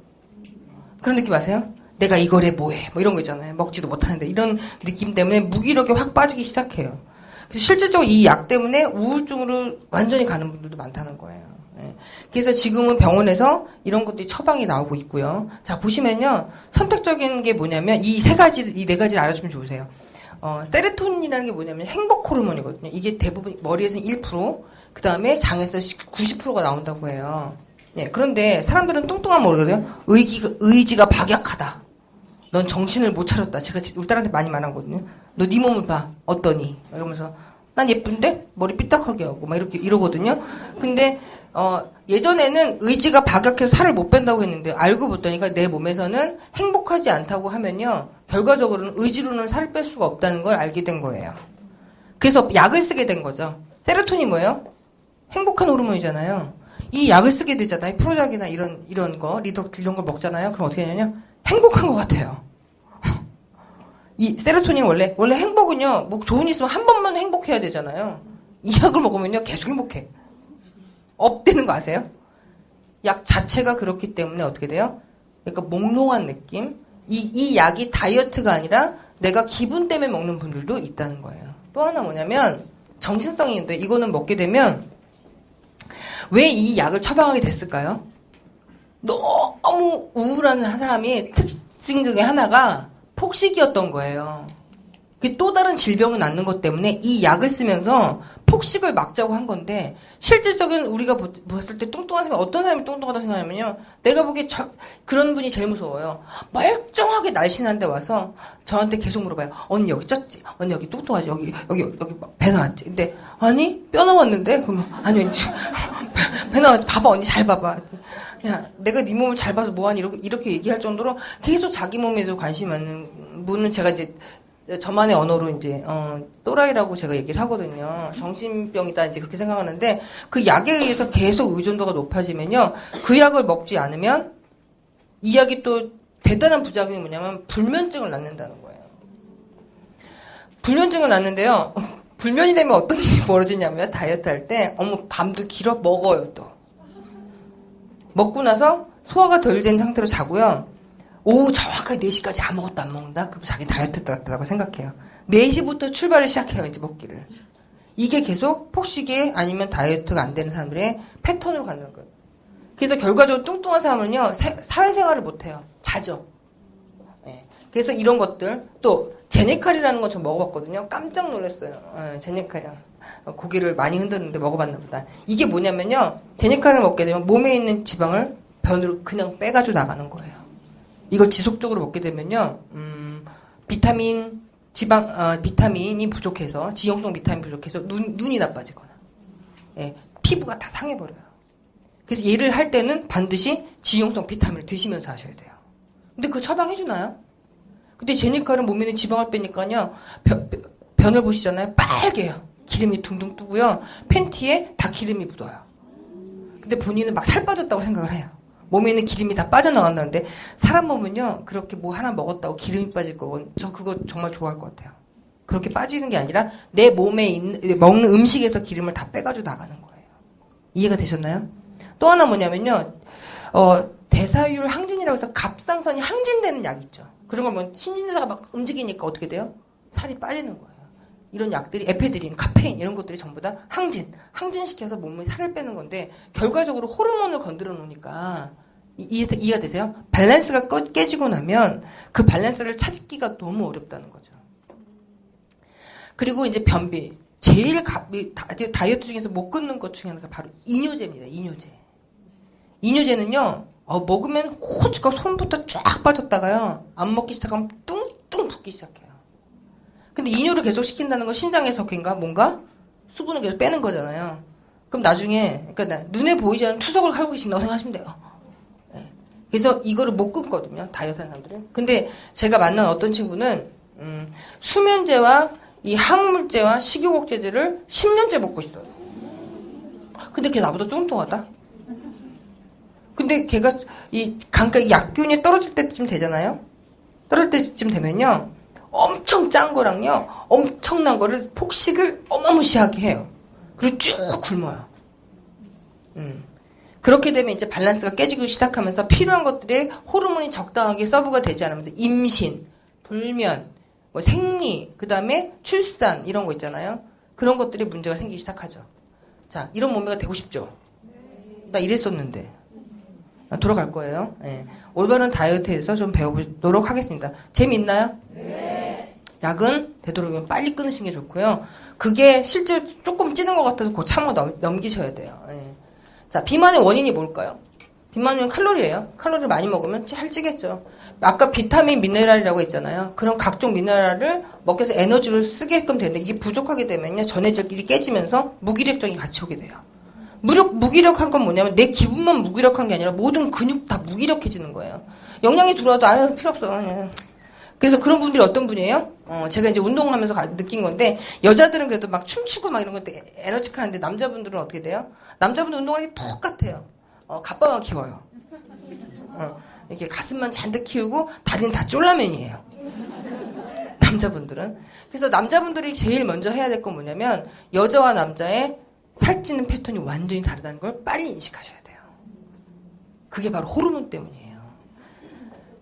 그런 느낌 아세요? 내가 이걸 해 뭐해 뭐 이런 거 있잖아요. 먹지도 못하는데 이런 느낌 때문에 무기력에 확 빠지기 시작해요. 그래서 실질적으로 이 약 때문에 우울증으로 완전히 가는 분들도 많다는 거예요. 예. 그래서 지금은 병원에서 이런 것들이 처방이 나오고 있고요. 자 보시면요. 선택적인 게 뭐냐면 이 네 가지를 알아주면 좋으세요. 세로토닌이라는 게 뭐냐면 행복 호르몬이거든요. 이게 대부분 머리에서는 1%, 그 다음에 장에서 90%가 나온다고 해요. 예, 그런데 사람들은 뚱뚱하면 모르거든요. 의지가 박약하다. 넌 정신을 못 차렸다. 제가 우리 딸한테 많이 말하거든요. 너 네 몸을 봐. 어떠니? 이러면서 난 예쁜데 머리 삐딱하게 하고 막 이렇게 이러거든요. 근데 예전에는 의지가 박약해서 살을 못 뺀다고 했는데 알고 보니까 내 몸에서는 행복하지 않다고 하면요. 결과적으로는 의지로는 살을 뺄 수가 없다는 걸 알게 된 거예요. 그래서 약을 쓰게 된 거죠. 세로토닌이 뭐예요? 행복한 호르몬이잖아요. 이 약을 쓰게 되잖아요. 프로작이나 이런 거, 리덕 이런 걸 먹잖아요. 그럼 어떻게 되냐면요. 행복한 것 같아요. 이 세로토닌 원래 행복은요. 뭐 좋은 일 있으면 한 번만 행복해야 되잖아요. 이 약을 먹으면요. 계속 행복해. 업되는 거 아세요? 약 자체가 그렇기 때문에 어떻게 돼요? 그러니까 몽롱한 느낌. 이 약이 다이어트가 아니라 내가 기분 때문에 먹는 분들도 있다는 거예요. 또 하나 뭐냐면 정신성인데 이거는 먹게 되면 왜 이 약을 처방하게 됐을까요? 너무 우울한 사람이 특징 중에 하나가 폭식이었던 거예요. 또 다른 질병을 낳는 것 때문에 이 약을 쓰면서 폭식을 막자고 한 건데 실질적인 우리가 봤을 때 뚱뚱한 사람이 어떤 사람이 뚱뚱하다고 생각하냐면요. 내가 보기에 그런 분이 제일 무서워요. 멀쩡하게 날씬한데 와서 저한테 계속 물어봐요. 언니 여기 쪘지? 언니 여기 뚱뚱하지? 여기 배 나왔지? 근데 아니 뼈 나왔는데? 그러면 아니 언니 배 나왔지? 봐봐 언니 잘 봐봐. 야 내가 네 몸을 잘 봐서 뭐하니? 이렇게 얘기할 정도로 계속 자기 몸에 대해서 관심이 많은 분은 제가 이제 저만의 언어로 이제 또라이라고 제가 얘기를 하거든요. 정신병이다 이제 그렇게 생각하는데 그 약에 의해서 계속 의존도가 높아지면요. 그 약을 먹지 않으면 이 약이 또 대단한 부작용이 뭐냐면 불면증을 낳는다는 거예요. 불면증을 낳는데요. 불면이 되면 어떤 일이 벌어지냐면 다이어트 할 때 밤도 길어 먹어요 또. 먹고 나서 소화가 덜 된 상태로 자고요. 오후 정확하게 4시까지 아무것도 안 먹는다? 그럼 자기 다이어트 했다고 생각해요. 4시부터 출발을 시작해요, 이제 먹기를. 이게 계속 폭식이 아니면 다이어트가 안 되는 사람들의 패턴으로 가는 거예요. 그래서 결과적으로 뚱뚱한 사람은요, 사회생활을 못해요. 자죠. 네. 그래서 이런 것들, 또, 제네칼이라는 건 전 먹어봤거든요. 깜짝 놀랐어요. 제네칼이랑. 고개를 많이 흔드는데 먹어봤나 보다. 이게 뭐냐면요, 제네칼을 먹게 되면 몸에 있는 지방을 변으로 그냥 빼가지고 나가는 거예요. 이걸 지속적으로 먹게 되면요, 비타민이 부족해서, 지용성 비타민 부족해서 눈이 나빠지거나, 예, 피부가 다 상해버려요. 그래서 얘를 할 때는 반드시 지용성 비타민을 드시면서 하셔야 돼요. 근데 그거 처방해주나요? 근데 제니칼은 몸에 있는 지방을 빼니까요, 변을 보시잖아요. 빨개요. 기름이 둥둥 뜨고요. 팬티에 다 기름이 묻어요. 근데 본인은 막 살 빠졌다고 생각을 해요. 몸에 있는 기름이 다 빠져나간다는데 사람 몸은요 그렇게 뭐 하나 먹었다고 기름이 빠질 거고 저 그거 정말 좋아할 것 같아요. 그렇게 빠지는 게 아니라 내 몸에 있는 먹는 음식에서 기름을 다 빼가지고 나가는 거예요. 이해가 되셨나요? 또 하나 뭐냐면요 대사율 항진이라고 해서 갑상선이 항진되는 약 있죠. 그런 걸 뭐 신진대사가 막 움직이니까 어떻게 돼요? 살이 빠지는 거예요. 이런 약들이 에페드린, 카페인 이런 것들이 전부 다 항진시켜서 몸에 살을 빼는 건데 결과적으로 호르몬을 건드려 놓으니까 이해가 되세요? 밸런스가 깨지고 나면 그 밸런스를 찾기가 너무 어렵다는 거죠. 그리고 이제 변비. 제일 다이어트 중에서 못 끊는 것 중에 하나가 바로 이뇨제입니다. 이뇨제는요, 먹으면 호주가 손부터 쫙 빠졌다가요, 안 먹기 시작하면 뚱뚱 붓기 시작해요. 근데 이뇨를 계속 시킨다는 건 신장에서 뭔가 수분을 계속 빼는 거잖아요. 그럼 나중에, 그러니까 눈에 보이지 않는 투석을 하고 계신다고 생각하시면 돼요. 네. 그래서 이거를 못 끊거든요. 다이어트 하는 사람들은. 근데 제가 만난 어떤 친구는, 수면제와 이 항물제와 식욕억제제를 10년째 먹고 있어요. 근데 걔 나보다 뚱뚱하다? 근데 걔가 약균이 떨어질 때쯤 되잖아요? 떨어질 때쯤 되면요, 엄청 짠 거랑요, 엄청난 거를 폭식을 어마무시하게 해요. 그리고 쭉 굶어요. 그렇게 되면 이제 밸런스가 깨지기 시작하면서 필요한 것들의 호르몬이 적당하게 서브가 되지 않으면서 임신, 불면, 뭐 생리, 그 다음에 출산 이런 거 있잖아요. 그런 것들이 문제가 생기기 시작하죠. 자, 이런 몸매가 되고 싶죠? 나 이랬었는데. 돌아갈 거예요. 네. 올바른 다이어트에 대해서 좀 배워보도록 하겠습니다. 재미있나요? 네. 약은 되도록이면 빨리 끊으시는 게 좋고요. 그게 실제 조금 찌는 것 같아도 그 참고 넘기셔야 돼요. 네. 자, 비만의 원인이 뭘까요? 비만은 칼로리예요. 칼로리를 많이 먹으면 살찌겠죠. 아까 비타민, 미네랄이라고 했잖아요. 그런 각종 미네랄을 먹게 해서 에너지를 쓰게끔 되는데 이게 부족하게 되면요, 전해질끼리 깨지면서 무기력증이 같이 오게 돼요. 무기력한 건 뭐냐면 내 기분만 무기력한 게 아니라 모든 근육 다 무기력해지는 거예요. 영양이 들어와도 아유 필요 없어. 그래서 그런 분들이 어떤 분이에요? 제가 이제 운동하면서 느낀 건데, 여자들은 그래도 막 춤추고 막 이런 것때 에너지컬한데 남자분들은 어떻게 돼요? 남자분들 운동하기 똑같아요. 가빠만 키워요. 이렇게 가슴만 잔뜩 키우고 다리는 다 쫄라맨이에요. 남자분들은. 그래서 남자분들이 제일 먼저 해야 될 건 뭐냐면 여자와 남자의 살찌는 패턴이 완전히 다르다는 걸 빨리 인식하셔야 돼요. 그게 바로 호르몬 때문이에요.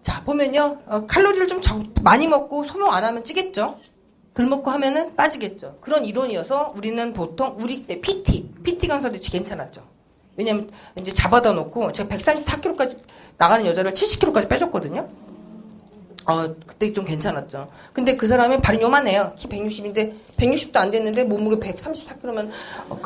자, 보면요, 칼로리를 좀 많이 먹고 소모 안 하면 찌겠죠? 덜 먹고 하면은 빠지겠죠? 그런 이론이어서 우리는 보통 우리 때 PT 강사도 괜찮았죠? 왜냐면 이제 잡아다 놓고 제가 134kg까지 나가는 여자를 70kg까지 빼줬거든요. 그때 좀 괜찮았죠. 근데 그 사람이 발이 요만해요. 키 160인데 160도 안 됐는데 몸무게 134kg면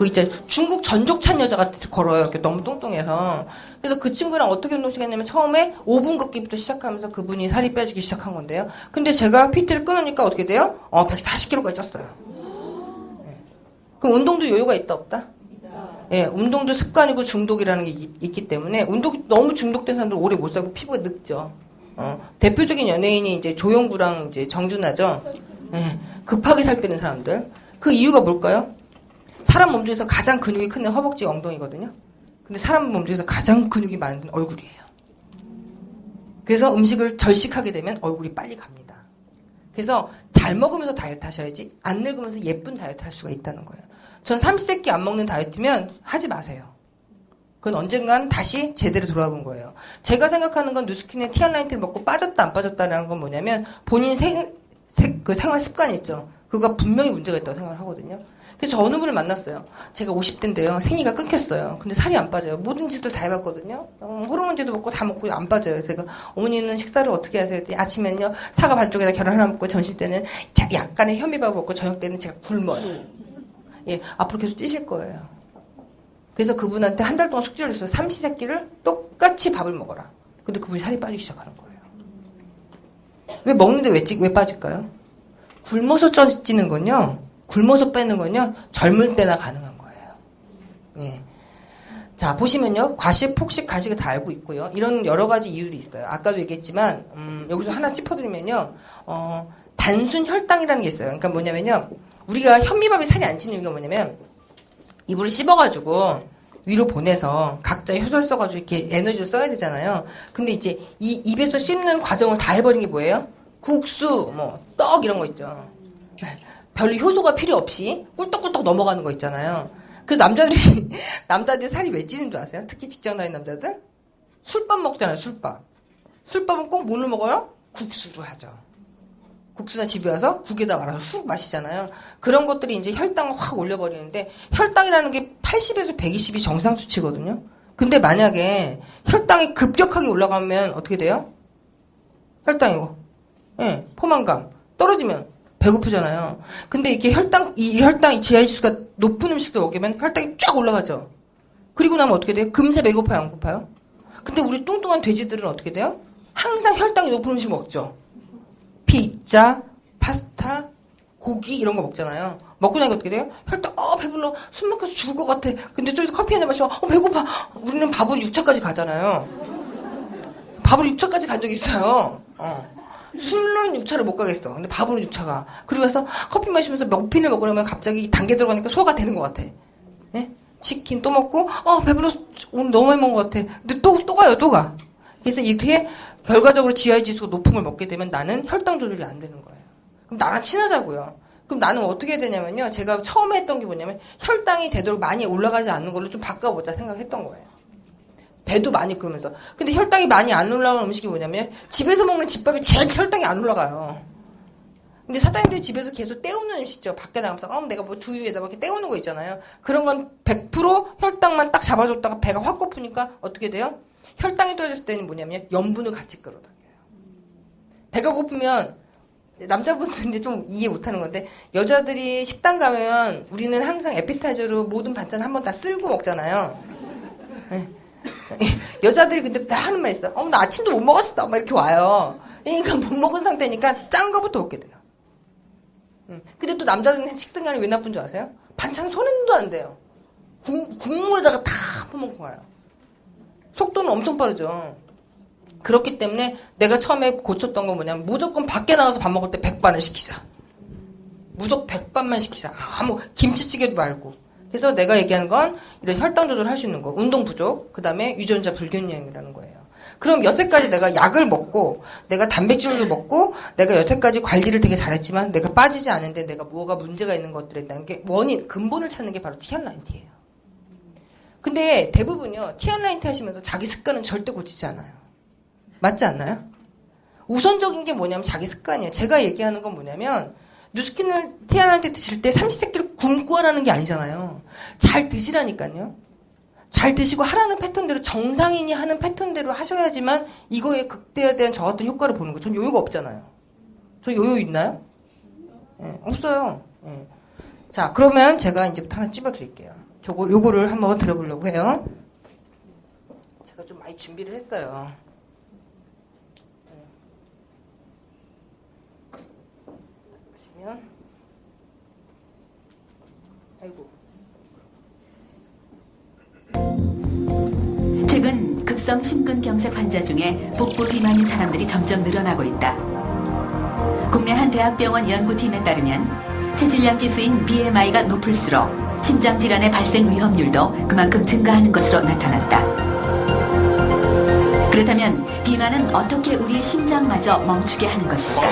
이제 중국 전족찬 여자가 걸어요. 이렇게 너무 뚱뚱해서. 그래서 그 친구랑 어떻게 운동 시작했냐면 처음에 5분 걷기부터 시작하면서 그분이 살이 빼지기 시작한 건데요. 근데 제가 PT를 끊으니까 어떻게 돼요? 140kg까지 쪘어요. 네. 그럼 운동도 요요가 있다 없다? 예, 운동도 습관이고 중독이라는 게 있기 때문에 운동 너무 중독된 사람들 오래 못 살고 피부가 늙죠. 대표적인 연예인이 이제 조영구랑 이제 정준하죠. 예, 급하게 살 빼는 사람들. 그 이유가 뭘까요? 사람 몸 중에서 가장 근육이 큰 데는 허벅지, 엉덩이거든요. 근데 사람 몸 중에서 가장 근육이 많은 데는 얼굴이에요. 그래서 음식을 절식하게 되면 얼굴이 빨리 갑니다. 그래서 잘 먹으면서 다이어트 하셔야지 안 늙으면서 예쁜 다이어트 할 수가 있다는 거예요. 전 삼시세끼 안 먹는 다이어트면 하지 마세요. 그건 언젠간 다시 제대로 돌아본 거예요. 제가 생각하는 건 누스킨의 티아나인틴을 먹고 빠졌다 안 빠졌다라는 건 뭐냐면 본인 그 생활 습관이 있죠. 그거가 분명히 문제가 있다고 생각을 하거든요. 그래서 저 어느 분을 만났어요. 제가 50대인데요. 생리가 끊겼어요. 근데 살이 안 빠져요. 모든 짓을 다 해봤거든요. 호르몬제도 먹고 다 먹고 안 빠져요. 제가 어머니는 식사를 어떻게 하세요? 했더니 아침에는요, 사과 반쪽에다 계란 하나 먹고, 점심 때는 약간의 현미밥 먹고, 저녁 때는 제가 굶어요. 예, 앞으로 계속 찌실 거예요. 그래서 그분한테 한 달 동안 숙제를 했어요. 삼시세끼를 똑같이 밥을 먹어라. 근데 그분이 살이 빠지기 시작하는 거예요. 왜 먹는데 왜 빠질까요? 굶어서 찌는 건요, 굶어서 빼는 건요, 젊을 때나 가능한 거예요. 예. 자, 보시면요, 과식, 폭식, 가식을 다 알고 있고요. 이런 여러 가지 이유들이 있어요. 아까도 얘기했지만, 여기서 하나 짚어드리면요, 단순 혈당이라는 게 있어요. 그러니까 뭐냐면요, 우리가 현미밥에 살이 안 찌는 이유가 뭐냐면, 이불을 씹어가지고 위로 보내서 각자 효소를 써가지고 이렇게 에너지를 써야 되잖아요. 근데 이제 이 입에서 씹는 과정을 다 해버린 게 뭐예요? 국수, 떡 이런 거 있죠. 별로 효소가 필요 없이 꿀떡꿀떡 넘어가는 거 있잖아요. 그 남자들이 살이 왜 찌는 줄 아세요? 특히 직장 다니는 남자들? 술밥 먹잖아요, 술밥. 술밥은 꼭 뭘로 먹어요? 국수도 하죠. 국수나 집에 와서 국에다 말아서 훅 마시잖아요. 그런 것들이 이제 혈당을 확 올려버리는데 혈당이라는 게 80에서 120이 정상 수치거든요. 근데 만약에 혈당이 급격하게 올라가면 어떻게 돼요? 혈당이고, 예, 포만감 떨어지면 배고프잖아요. 근데 이렇게 이 GI 지수가 높은 음식을 먹으면 혈당이 쫙 올라가죠. 그리고 나면 어떻게 돼요? 금세 배고파요, 안 고파요? 근데 우리 뚱뚱한 돼지들은 어떻게 돼요? 항상 혈당이 높은 음식 먹죠. 피자, 파스타, 고기 이런 거 먹잖아요. 먹고 나니까 어떻게 돼요? 혈당, 배불러. 숨 막혀서 죽을 것 같아. 근데 저기서 커피 한잔 마시면, 배고파. 우리는 밥으로 6차까지 가잖아요. 밥으로 6차까지 간 적이 있어요. 술로는 6차를 못 가겠어. 근데 밥으로 6차가. 그리고 가서 커피 마시면서 머핀을 먹으려면 갑자기 단계 들어가니까 소화가 되는 것 같아. 네? 치킨 또 먹고, 배불러. 오늘 너무 많이 먹은 것 같아. 근데 또 가요, 또 가. 그래서 이렇게 결과적으로 GI 지수가 높은 걸 먹게 되면 나는 혈당 조절이 안 되는 거예요. 그럼 나랑 친하자고요. 그럼 나는 어떻게 해야 되냐면요. 제가 처음에 했던 게 뭐냐면 혈당이 되도록 많이 올라가지 않는 걸로 좀 바꿔보자 생각했던 거예요. 배도 많이 그러면서. 근데 혈당이 많이 안 올라가는 음식이 뭐냐면 집에서 먹는 집밥이 제일 혈당이 안 올라가요. 근데 사장님들이 집에서 계속 때우는 음식이죠. 밖에 나가면서 내가 뭐 두유에다 이렇게 때우는 거 있잖아요. 그런 건 100% 혈당만 딱 잡아줬다가 배가 확 고프니까 어떻게 돼요? 혈당이 떨어졌을 때는 뭐냐면 염분을 같이 끌어당겨요. 배가 고프면 남자분들인데 좀 이해 못하는 건데 여자들이 식당 가면 우리는 항상 에피타이저로 모든 반찬 한번 다 쓸고 먹잖아요. 네. 여자들이 근데 다 하는 말 있어. 나 아침도 못 먹었어. 막 이렇게 와요. 그러니까 못 먹은 상태니까 짠 거부터 먹게 돼요. 근데 또 남자들은 식습관이 왜 나쁜 줄 아세요? 반찬 손에도 안 돼요. 국물에다가 다 퍼먹고 가요. 속도는 엄청 빠르죠. 그렇기 때문에 내가 처음에 고쳤던 건 뭐냐면 무조건 밖에 나가서 밥 먹을 때 백반을 시키자. 무조건 백반만 시키자. 김치찌개도 말고. 그래서 내가 얘기하는 건 이런 혈당 조절을 할 수 있는 거. 운동 부족, 그 다음에 유전자 불균형이라는 거예요. 그럼 여태까지 내가 약을 먹고 내가 단백질도 먹고 내가 여태까지 관리를 되게 잘했지만 내가 빠지지 않은데 내가 뭐가 문제가 있는 것들에 대한 게 원인, 근본을 찾는 게 바로 T190T예요. 근데 대부분요, T190T 하시면서 자기 습관은 절대 고치지 않아요. 맞지 않나요? 우선적인 게 뭐냐면 자기 습관이에요. 제가 얘기하는 건 뭐냐면 뉴스킨을 T190T 드실 때 삼시세끼를 굶고 하라는 게 아니잖아요. 잘 드시라니까요. 잘 드시고 하라는 패턴대로 정상인이 하는 패턴대로 하셔야지만 이거에 극대화된 저 같은 효과를 보는 거예요. 전 요요가 없잖아요. 저 요요 있나요? 네, 없어요. 네. 자, 그러면 제가 이제부터 하나 찝어드릴게요. 요거를 한번 들어보려고 해요. 제가 좀 많이 준비를 했어요. 보시면, 아이고. 최근 급성 심근경색 환자 중에 복부 비만인 사람들이 점점 늘어나고 있다. 국내 한 대학병원 연구팀에 따르면 체질량 지수인 BMI가 높을수록 심장질환의 발생 위험률도 그만큼 증가하는 것으로 나타났다. 그렇다면 비만은 어떻게 우리의 심장마저 멈추게 하는 것일까?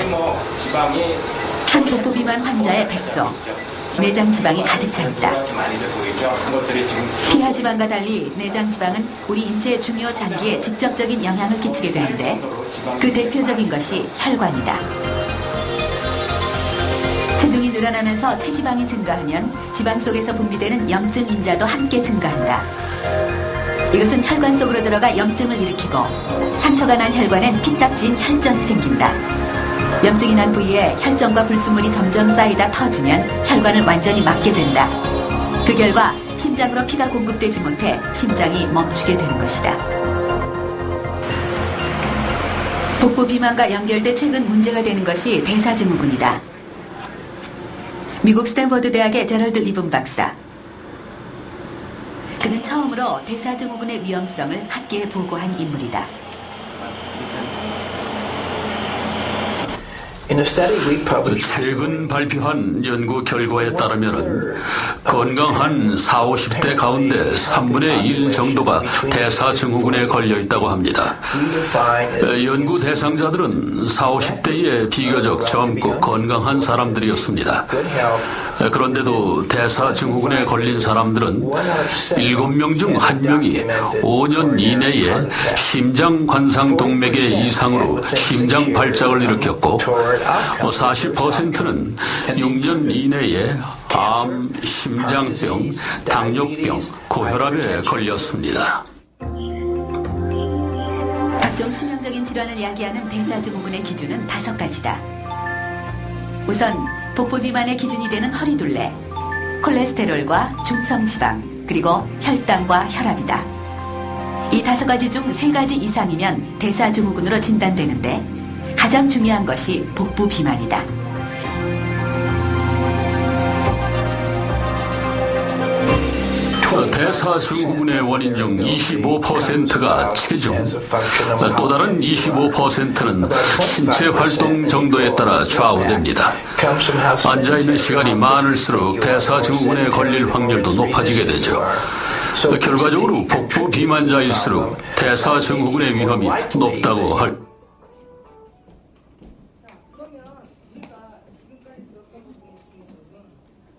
한 복부 비만 환자의 뱃속, 내장 지방이 가득 차 있다. 피하 지방과 달리 내장 지방은 우리 인체의 중요 장기에 직접적인 영향을 끼치게 되는데 그 대표적인 것이 혈관이다. 체중이 늘어나면서 체지방이 증가하면 지방 속에서 분비되는 염증 인자도 함께 증가한다. 이것은 혈관 속으로 들어가 염증을 일으키고 상처가 난 혈관엔 피딱지인 혈전이 생긴다. 염증이 난 부위에 혈전과 불순물이 점점 쌓이다 터지면 혈관을 완전히 막게 된다. 그 결과 심장으로 피가 공급되지 못해 심장이 멈추게 되는 것이다. 복부 비만과 연결돼 최근 문제가 되는 것이 대사증후군이다. 미국 스탠퍼드 대학의 제럴드 리븐 박사. 그는 처음으로 대사증후군의 위험성을 학계에 보고한 인물이다. 최근 발표한 연구 결과에 따르면 건강한 40, 50대 가운데 3분의 1 정도가 대사증후군에 걸려 있다고 합니다. 연구 대상자들은 40, 50대의 비교적 젊고 건강한 사람들이었습니다. 그런데도 대사증후군에 걸린 사람들은 7명 중 1명이 5년 이내에 심장관상동맥의 이상으로 심장 발작을 일으켰고 40%는 6년 이내에 암, 심장병, 당뇨병, 고혈압에 걸렸습니다. 각종 치명적인 질환을 야기하는 대사증후군의 기준은 5가지다. 우선 복부 비만의 기준이 되는 허리둘레, 콜레스테롤과 중성지방, 그리고 혈당과 혈압이다. 이 5가지 중 3가지 이상이면 대사증후군으로 진단되는데 가장 중요한 것이 복부 비만이다. 대사증후군의 원인 중 25%가 체중, 또 다른 25%는 신체 활동 정도에 따라 좌우됩니다. 앉아있는 시간이 많을수록 대사증후군에 걸릴 확률도 높아지게 되죠. 결과적으로 복부 비만자일수록 대사증후군의 위험이 높다고 할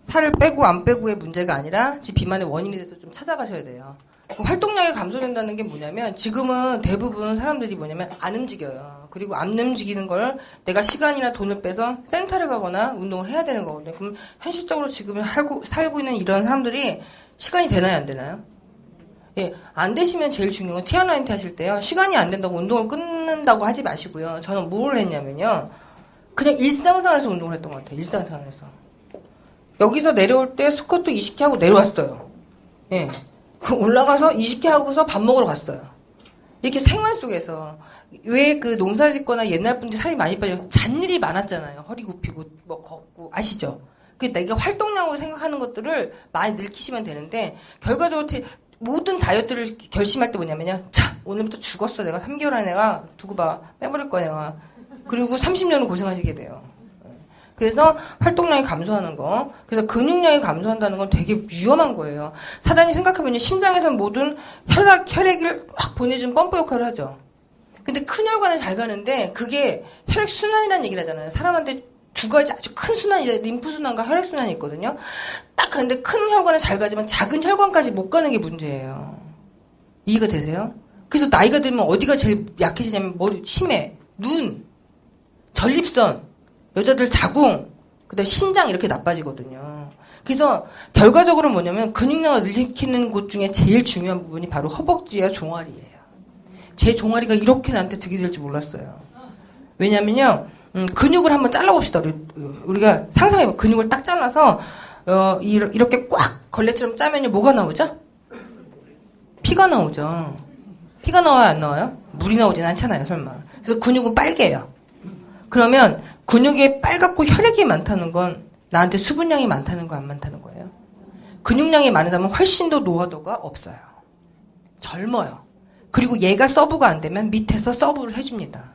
살을 빼고 안 빼고의 문제가 아니라 지 비만의 원인에 대해서 좀 찾아가셔야 돼요. 활동량이 감소된다는 게 뭐냐면 지금은 대부분 사람들이 뭐냐면 안 움직여요. 그리고 안 움직이는 걸 내가 시간이나 돈을 빼서 센터를 가거나 운동을 해야 되는 거거든요. 그럼 현실적으로 지금 살고 있는 이런 사람들이 시간이 되나요, 안 되나요? 예, 안 되시면 제일 중요한 건 티어나인트 하실 때요. 시간이 안 된다고 운동을 끊는다고 하지 마시고요. 저는 뭘 했냐면요. 그냥 일상생활에서 운동을 했던 것 같아요. 일상생활에서. 여기서 내려올 때 스쿼트 20개 하고 내려왔어요. 예. 올라가서 20개 하고서 밥 먹으러 갔어요. 이렇게 생활 속에서 왜 그 농사 짓거나 옛날 분들이 살이 많이 빠져 잔일이 많았잖아요. 허리 굽히고 뭐 걷고 아시죠? 그 내가 활동량으로 생각하는 것들을 많이 늘키시면 되는데 결과적으로 모든 다이어트를 결심할 때 뭐냐면요. 자, 오늘부터 죽었어. 내가 3개월 안에 내가 두고 봐. 빼버릴 거야 내가. 그리고 30년을 고생하시게 돼요. 그래서 활동량이 감소하는 거. 그래서 근육량이 감소한다는 건 되게 위험한 거예요. 사단이 생각해보면 심장에서 모든 혈액을 확 보내준 펌프 역할을 하죠. 근데 큰 혈관은 잘 가는데 그게 혈액순환이라는 얘기를 하잖아요. 사람한테 2가지 아주 큰 순환이, 림프순환과 혈액순환이 있거든요. 딱 가는데 큰 혈관은 잘 가지만 작은 혈관까지 못 가는 게 문제예요. 이해가 되세요? 그래서 나이가 들면 어디가 제일 약해지냐면 머리, 심해, 눈, 전립선, 여자들 자궁, 그다음에 신장 이렇게 나빠지거든요. 그래서 결과적으로 뭐냐면 근육량을 일으키는 곳 중에 제일 중요한 부분이 바로 허벅지와 종아리예요. 제 종아리가 이렇게 나한테 득이 될 줄 몰랐어요. 왜냐면요, 근육을 한번 잘라봅시다. 우리가 상상해봐. 근육을 딱 잘라서 이렇게 꽉 걸레처럼 짜면요 뭐가 나오죠? 피가 나오죠. 피가 나와요, 안 나와요? 물이 나오진 않잖아요, 설마. 그래서 근육은 빨개요. 그러면 근육에 빨갛고 혈액이 많다는 건 나한테 수분량이 많다는 거 안 많다는 거예요. 근육량이 많은 사람은 훨씬 더 노화도가 없어요. 젊어요. 그리고 얘가 서브가 안 되면 밑에서 서브를 해줍니다.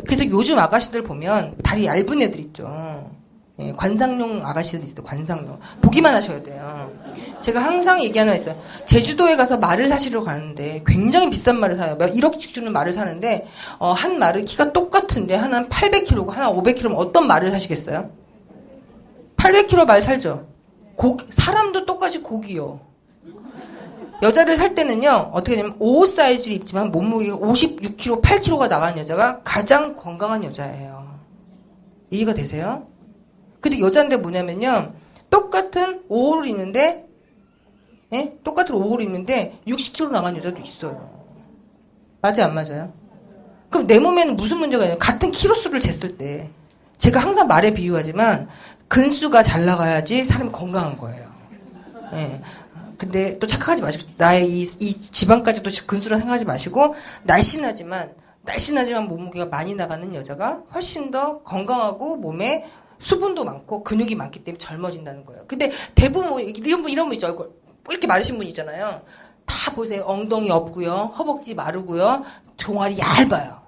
그래서 요즘 아가씨들 보면 다리 얇은 애들 있죠. 예, 관상용 아가씨들 있어요. 관상용. 보기만 하셔야 돼요. 제가 항상 얘기하는 거 있어요. 제주도에 가서 말을 사시러 가는데 굉장히 비싼 말을 사요. 1억씩 주는 말을 사는데 한 말은 키가 똑같은데 하나는 800kg고 하나 500kg면 어떤 말을 사시겠어요? 800kg 말 살죠. 사람도 똑같이 고기요. 여자를 살 때는요, 어떻게 되냐면, 5 사이즈를 입지만 몸무게가 56kg, 8kg가 나가는 여자가 가장 건강한 여자예요. 이해가 되세요? 근데 여자인데 뭐냐면요, 똑같은 5호를 입는데, 예? 똑같은 5호를 입는데, 60kg 나간 여자도 있어요. 맞아요, 안 맞아요? 그럼 내 몸에는 무슨 문제가 있냐면, 같은 키로수를 쟀을 때, 제가 항상 말에 비유하지만, 근수가 잘 나가야지 사람이 건강한 거예요. 예. 근데 또 착각하지 마시고 나의 이 지방까지도 근수라 생각하지 마시고 날씬하지만 몸무게가 많이 나가는 여자가 훨씬 더 건강하고 몸에 수분도 많고 근육이 많기 때문에 젊어진다는 거예요. 근데 대부분 이런 분 있죠. 얼굴 이렇게 마르신 분 있잖아요. 다 보세요. 엉덩이 없고요. 허벅지 마르고요. 종아리 얇아요.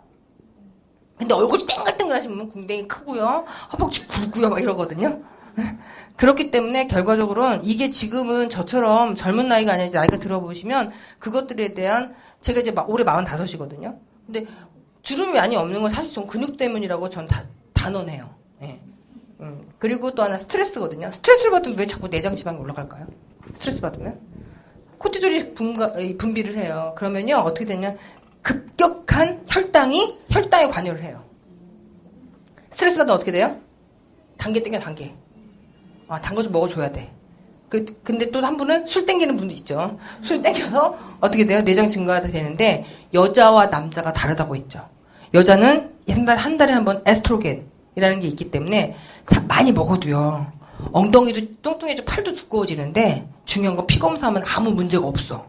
근데 얼굴이 땡글땡글 탱글탱글 하신 분은 궁뎅이 크고요. 허벅지 굵고요. 막 이러거든요. 그렇기 때문에 결과적으로는 이게 지금은 저처럼 젊은 나이가 아니라 이제 나이가 들어보시면 그것들에 대한 제가 이제 올해 45이거든요. 근데 주름이 많이 없는 건 사실 전 근육 때문이라고 전 단언해요. 예. 그리고 또 하나 스트레스거든요. 스트레스를 받으면 왜 자꾸 내장 지방이 올라갈까요? 스트레스 받으면? 코티졸이 분비를 해요. 그러면요, 어떻게 되냐. 급격한 혈당에 관여를 해요. 스트레스 받으면 어떻게 돼요? 단계 땡겨, 단계. 단 거 좀 먹어줘야 돼. 근데 또 한 분은 술 땡기는 분도 있죠. 술 땡겨서 어떻게 돼요? 내장 증가가 되는데, 여자와 남자가 다르다고 했죠. 여자는 한 달에 한 번 에스트로겐이라는 게 있기 때문에 많이 먹어도요. 엉덩이도 뚱뚱해지고 팔도 두꺼워지는데 중요한 건 피 검사하면 아무 문제가 없어.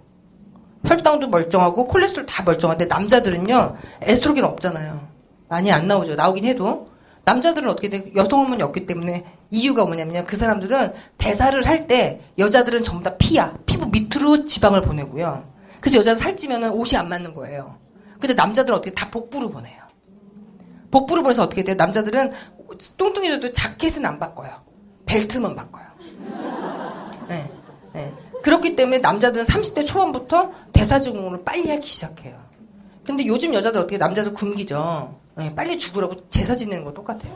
혈당도 멀쩡하고 콜레스테롤 다 멀쩡한데 남자들은요. 에스트로겐 없잖아요. 많이 안 나오죠. 나오긴 해도. 남자들은 어떻게 돼? 여성 호르몬이 없기 때문에 이유가 뭐냐면요. 그 사람들은 대사를 할 때 여자들은 전부 다 피야. 피부 밑으로 지방을 보내고요. 그래서 여자는 살찌면은 옷이 안 맞는 거예요. 근데 남자들은 어떻게 다 복부로 보내요. 복부로 보내서 어떻게 돼요? 남자들은 뚱뚱해져도 자켓은 안 바꿔요. 벨트만 바꿔요. 네, 네. 그렇기 때문에 남자들은 30대 초반부터 대사 증후군을 빨리 앓기 시작해요. 근데 요즘 여자들 어떻게 남자들 굶기죠. 네, 빨리 죽으라고 제사 지내는 거 똑같아요.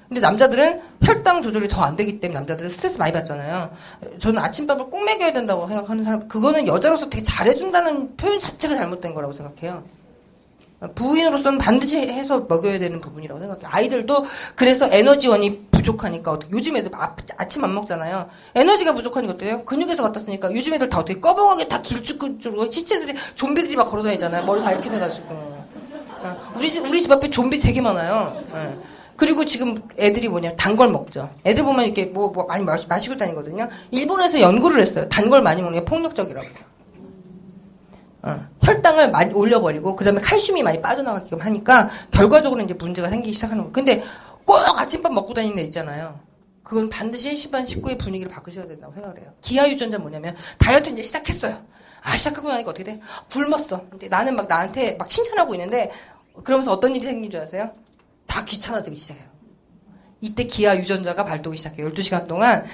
근데 남자들은 혈당 조절이 더 안 되기 때문에 남자들은 스트레스 많이 받잖아요. 저는 아침밥을 꼭 먹여야 된다고 생각하는 사람, 그거는 여자로서 되게 잘해준다는 표현 자체가 잘못된 거라고 생각해요. 부인으로서는 반드시 해서 먹여야 되는 부분이라고 생각해요. 아이들도 그래서 에너지원이 부족하니까 어떻게 요즘 애들 아침 안 먹잖아요. 에너지가 부족하니까 어때요? 근육에서 갖다 쓰니까 요즘 애들 다 어떻게 꺼벙하게 다 길쭉길쭉 시체들이 좀비들이 막 걸어다니잖아요. 머리 다 이렇게 해가지고. 우리 집 앞에 좀비 되게 많아요. 그리고 지금 애들이 뭐냐 단 걸 먹죠. 애들 보면 이렇게 뭐 많이 마시고 다니거든요. 일본에서 연구를 했어요. 단 걸 많이 먹는 게 폭력적이라고. 혈당을 많이 올려버리고 그다음에 칼슘이 많이 빠져나가게끔 하니까 결과적으로 이제 문제가 생기기 시작하는 거예요. 근데 꼭 아침밥 먹고 다니는 애 있잖아요. 그건 반드시 10반 19의 분위기를 바꾸셔야 된다고 생각을 해요. 기아 유전자 뭐냐면 다이어트 이제 시작했어요. 시작하고 나니까 어떻게 돼? 굶었어. 근데 나는 막 나한테 막 칭찬하고 있는데 그러면서 어떤 일이 생긴 줄 아세요? 다 귀찮아지기 시작해요. 이때 기아 유전자가 발동이 시작해요. 12시간 동안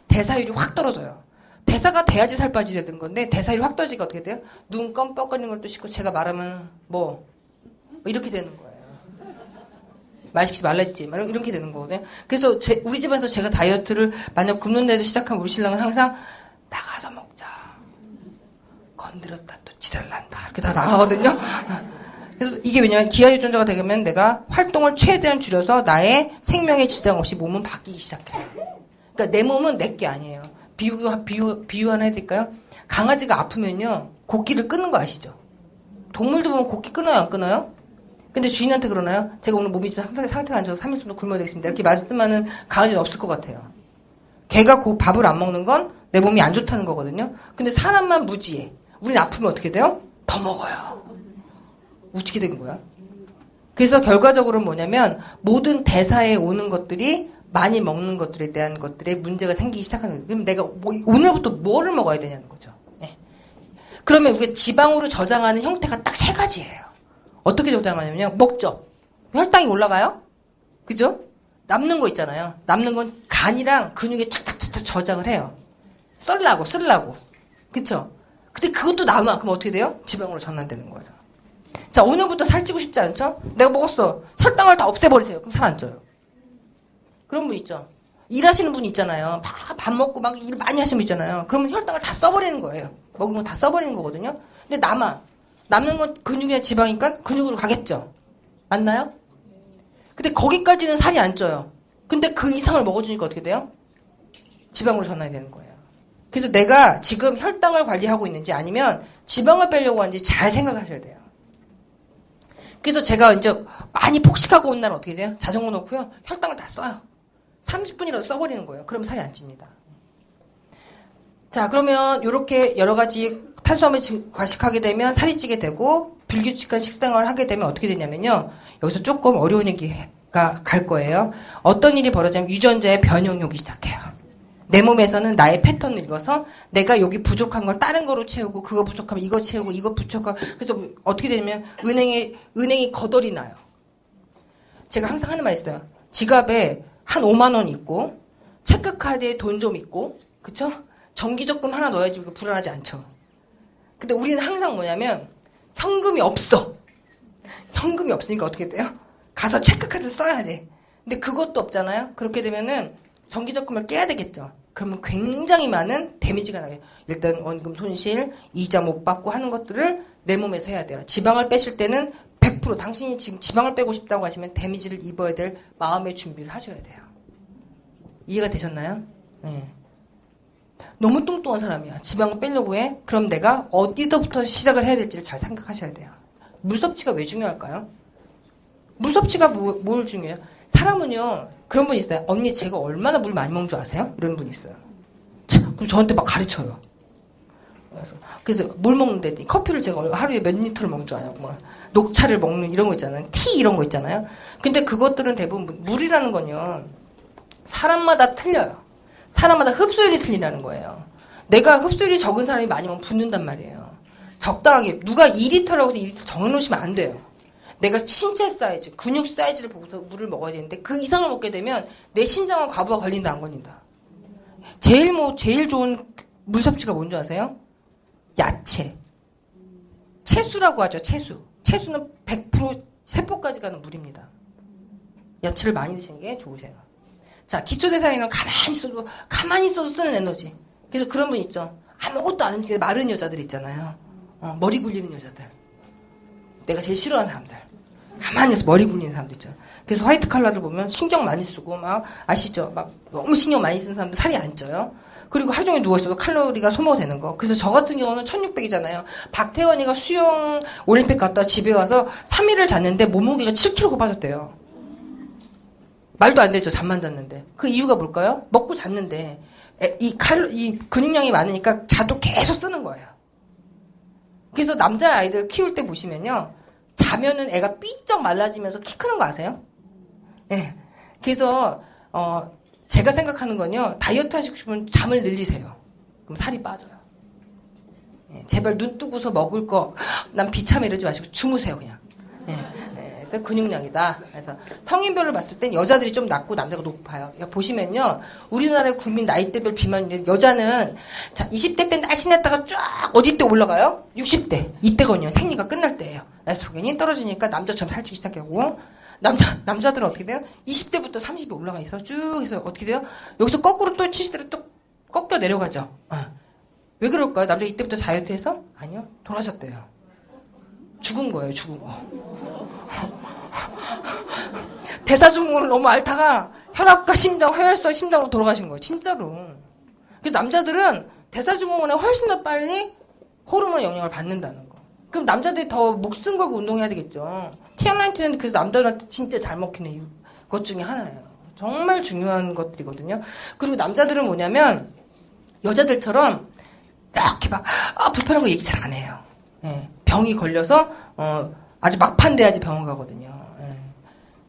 대사율이 확 떨어져요. 대사가 돼야지 살 빠지게 된 건데 대사율이 확 떨어지니까 어떻게 돼요? 눈 껌뻑거리는 것도 싫고 제가 말하면 뭐 이렇게 되는 거예요. 말 시키지 말랬지 이렇게 되는 거거든요. 그래서 우리 집에서 제가 다이어트를 만약 굶는 데서 시작한 우리 신랑은 항상 나가서 먹자. 건드렸다 또 지랄난다. 이렇게 다 나가거든요. 그래서 이게 왜냐면 기아 유전자가 되면 내가 활동을 최대한 줄여서 나의 생명에 지장 없이 몸은 바뀌기 시작해요. 그러니까 내 몸은 내 게 아니에요. 비유 하나 해드릴까요? 강아지가 아프면요, 곡기를 끊는 거 아시죠? 동물도 보면 곡기 끊어요, 안 끊어요? 근데 주인한테 그러나요? 제가 오늘 몸이 좀 상태가 안 좋아서 3일 정도 굶어야 되겠습니다. 이렇게 말씀하는 강아지는 없을 것 같아요. 걔가 밥을 안 먹는 건 내 몸이 안 좋다는 거거든요. 근데 사람만 무지해. 우린 아프면 어떻게 돼요? 더 먹어요. 어떻게 된 거야? 그래서 결과적으로는 뭐냐면 모든 대사에 오는 것들이 많이 먹는 것들에 대한 것들에 문제가 생기기 시작하는 거예요. 그럼 내가 오늘부터 뭐를 먹어야 되냐는 거죠. 네. 그러면 우리가 지방으로 저장하는 형태가 딱 3가지예요. 어떻게 저장하냐면요. 먹죠. 혈당이 올라가요. 그죠? 남는 거 있잖아요. 남는 건 간이랑 근육에 착착착착 저장을 해요. 쓰려고. 그쵸? 근데 그것도 남아. 그럼 어떻게 돼요? 지방으로 전환되는 거예요. 자, 오늘부터 살찌고 싶지 않죠? 내가 먹었어. 혈당을 다 없애버리세요. 그럼 살 안 쪄요. 그런 분 있죠. 일하시는 분 있잖아요. 밥 먹고 막 일 많이 하시는 분 있잖아요. 그러면 혈당을 다 써버리는 거예요. 먹은 거 다 써버리는 거거든요. 근데 남는 건 근육이나 지방이니까 근육으로 가겠죠. 맞나요? 근데 거기까지는 살이 안 쪄요. 근데 그 이상을 먹어주니까 어떻게 돼요? 지방으로 전환이 되는 거예요. 그래서 내가 지금 혈당을 관리하고 있는지 아니면 지방을 빼려고 하는지 잘 생각하셔야 돼요. 그래서 제가 이제 많이 폭식하고 온 날은 어떻게 돼요? 자전거 놓고요. 혈당을 다 써요. 30분이라도 써버리는 거예요. 그러면 살이 안 찝니다. 자, 그러면 이렇게 여러 가지 탄수화물을 과식하게 되면 살이 찌게 되고 불규칙한 식생활을 하게 되면 어떻게 되냐면요. 여기서 조금 어려운 얘기가 갈 거예요. 어떤 일이 벌어지면 유전자의 변형이 오기 시작해요. 내 몸에서는 나의 패턴을 읽어서 내가 여기 부족한 걸 다른 거로 채우고 그거 부족하면 이거 채우고 이거 부족하고 그래서 어떻게 되냐면 은행이 거덜이 나요. 제가 항상 하는 말 있어요. 지갑에 한 5만 원 있고 체크카드에 돈 좀 있고 그쵸? 정기적금 하나 넣어야지 불안하지 않죠. 근데 우리는 항상 뭐냐면 현금이 없어. 현금이 없으니까 어떻게 돼요? 가서 체크카드 써야 돼. 근데 그것도 없잖아요. 그렇게 되면은 정기적금을 깨야 되겠죠. 그러면 굉장히 많은 데미지가 나요. 일단 원금 손실, 이자 못 받고 하는 것들을 내 몸에서 해야 돼요. 지방을 빼실 때는 100% 당신이 지금 지방을 빼고 싶다고 하시면 데미지를 입어야 될 마음의 준비를 하셔야 돼요. 이해가 되셨나요? 네. 너무 뚱뚱한 사람이야. 지방을 빼려고 해? 그럼 내가 어디서부터 시작을 해야 될지를 잘 생각하셔야 돼요. 물 섭취가 왜 중요할까요? 물 섭취가 뭘 중요해요? 사람은요, 그런 분 있어요. 언니, 제가 얼마나 물 많이 먹는 줄 아세요? 이런 분 있어요. 그럼 저한테 막 가르쳐요. 그래서 물 먹는데 커피를 제가 하루에 몇 리터를 먹는 줄 아냐고. 막 녹차를 먹는 이런 거 있잖아요. 티 이런 거 있잖아요. 근데 그것들은 대부분 물이라는 건요. 사람마다 틀려요. 사람마다 흡수율이 틀리라는 거예요. 내가 흡수율이 적은 사람이 많이 먹으면 붓는단 말이에요. 적당하게 누가 2리터라고 해서 2리터 정해놓으시면 안 돼요. 내가 신체 사이즈, 근육 사이즈를 보고서 물을 먹어야 되는데 그 이상을 먹게 되면 내 신장은 과부하 걸린다 안 걸린다. 제일 좋은 물 섭취가 뭔지 아세요? 야채. 채수라고 하죠. 채수는 100% 세포까지 가는 물입니다. 야채를 많이 드시는 게 좋으세요. 자, 기초대사량은 가만히 있어도 쓰는 에너지. 그래서 그런 분 있죠. 아무것도 안 움직이는 마른 여자들 있잖아요. 머리 굴리는 여자들. 내가 제일 싫어하는 사람들. 가만히 있어서 머리 굴리는 사람들 있죠. 그래서 화이트 칼라들 보면 신경 많이 쓰고 막 아시죠? 막 너무 신경 많이 쓰는 사람들 살이 안 쪄요. 그리고 하루 종일 누워있어도 칼로리가 소모되는 거. 그래서 저 같은 경우는 1600이잖아요. 박태원이가 수영 올림픽 갔다 집에 와서 3일을 잤는데 몸무게가 7kg가 빠졌대요. 말도 안 되죠. 잠만 잤는데. 그 이유가 뭘까요? 먹고 잤는데 이 근육량이 많으니까 자도 계속 쓰는 거예요. 그래서 남자 아이들 키울 때 보시면요. 자면은 애가 삐쩍 말라지면서 키 크는 거 아세요? 예. 네. 그래서 제가 생각하는 건요. 다이어트 하시고 싶으면 잠을 늘리세요. 그럼 살이 빠져요. 예, 제발 눈 뜨고서 먹을 거 난 비참해 이러지 마시고 주무세요 그냥. 예. 그래서 근육량이다. 그래서 성인별로 봤을 땐 여자들이 좀 낮고 남자가 높아요. 그러니까 보시면요. 우리나라의 국민 나이대별 비만인데 여자는 자 20대 때 날씬했다가 쫙 어디 때 올라가요? 60대. 이때거든요. 생리가 끝날 때예요. 에스트로겐이 떨어지니까 남자처럼 살찌기 시작하고 남자들은 어떻게 돼요? 20대부터 30에 올라가 있어. 쭉 해서 어떻게 돼요? 여기서 거꾸로 또 70대로 또 꺾여 내려가죠. 왜 그럴까요? 남자 이때부터 다이어트해서? 아니요. 돌아가셨대요. 죽은 거예요. 죽은 거. 대사증후군을 너무 앓다가 혈압과 심장, 혈혈성 심장으로 돌아가신 거예요. 진짜로. 그래서 남자들은 대사증후군에 훨씬 더 빨리 호르몬 영향을 받는다는 거. 그럼 남자들이 더 목숨 걸고 운동해야 되겠죠. TM라이트는 그래서 남자들한테 진짜 잘 먹히는 것 중에 하나예요. 정말 중요한 것들이거든요. 그리고 남자들은 뭐냐면 여자들처럼 이렇게 막 불편하고 얘기 잘 안 해요. 예. 병이 걸려서 아주 막판 돼야지 병원 가거든요. 예.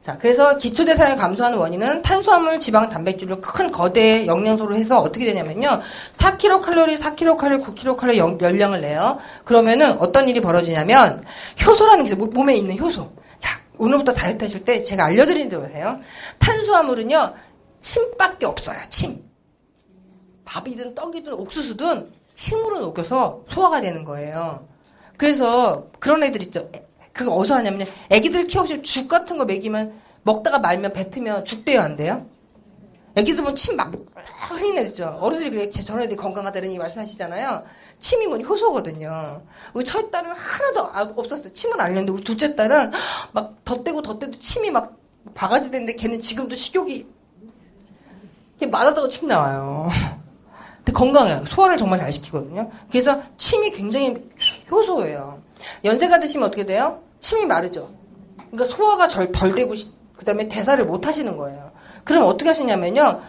자, 그래서 기초대사량이 감소하는 원인은 탄수화물, 지방, 단백질로 큰 거대 영양소로 해서 어떻게 되냐면요. 4kcal, 9kcal 열량을 내요. 그러면은 어떤 일이 벌어지냐면 효소라는 게 몸에 있는 효소. 자, 오늘부터 다이어트 하실 때 제가 알려드리는 대로 하세요. 탄수화물은요. 침밖에 없어요. 침. 밥이든 떡이든 옥수수든 침으로 녹여서 소화가 되는 거예요. 그래서 그런 애들 있죠. 그거 어디서 하냐면요. 애기들 키워보시면 죽 같은 거 먹이면 먹다가 말면 뱉으면 죽대요 안 돼요? 애기들 보면 침 막 흘리는 애들 있죠. 어른들이 그래 저런 애들이 건강하다 이런 얘기 말씀하시잖아요. 침이 뭐니 효소거든요. 우리 첫 딸은 하나도 없었어요. 침을 안 흘렸는데 우리 둘째 딸은 막 덧대고 침이 막 바가지 되는데 걔는 지금도 식욕이 말하다가 침 나와요. 근데 건강해요. 소화를 정말 잘 시키거든요. 그래서 침이 굉장히 효소예요. 연세가 드시면 어떻게 돼요? 침이 마르죠. 그러니까 소화가 덜 되고 그 다음에 대사를 못 하시는 거예요. 그럼 어떻게 하시냐면요.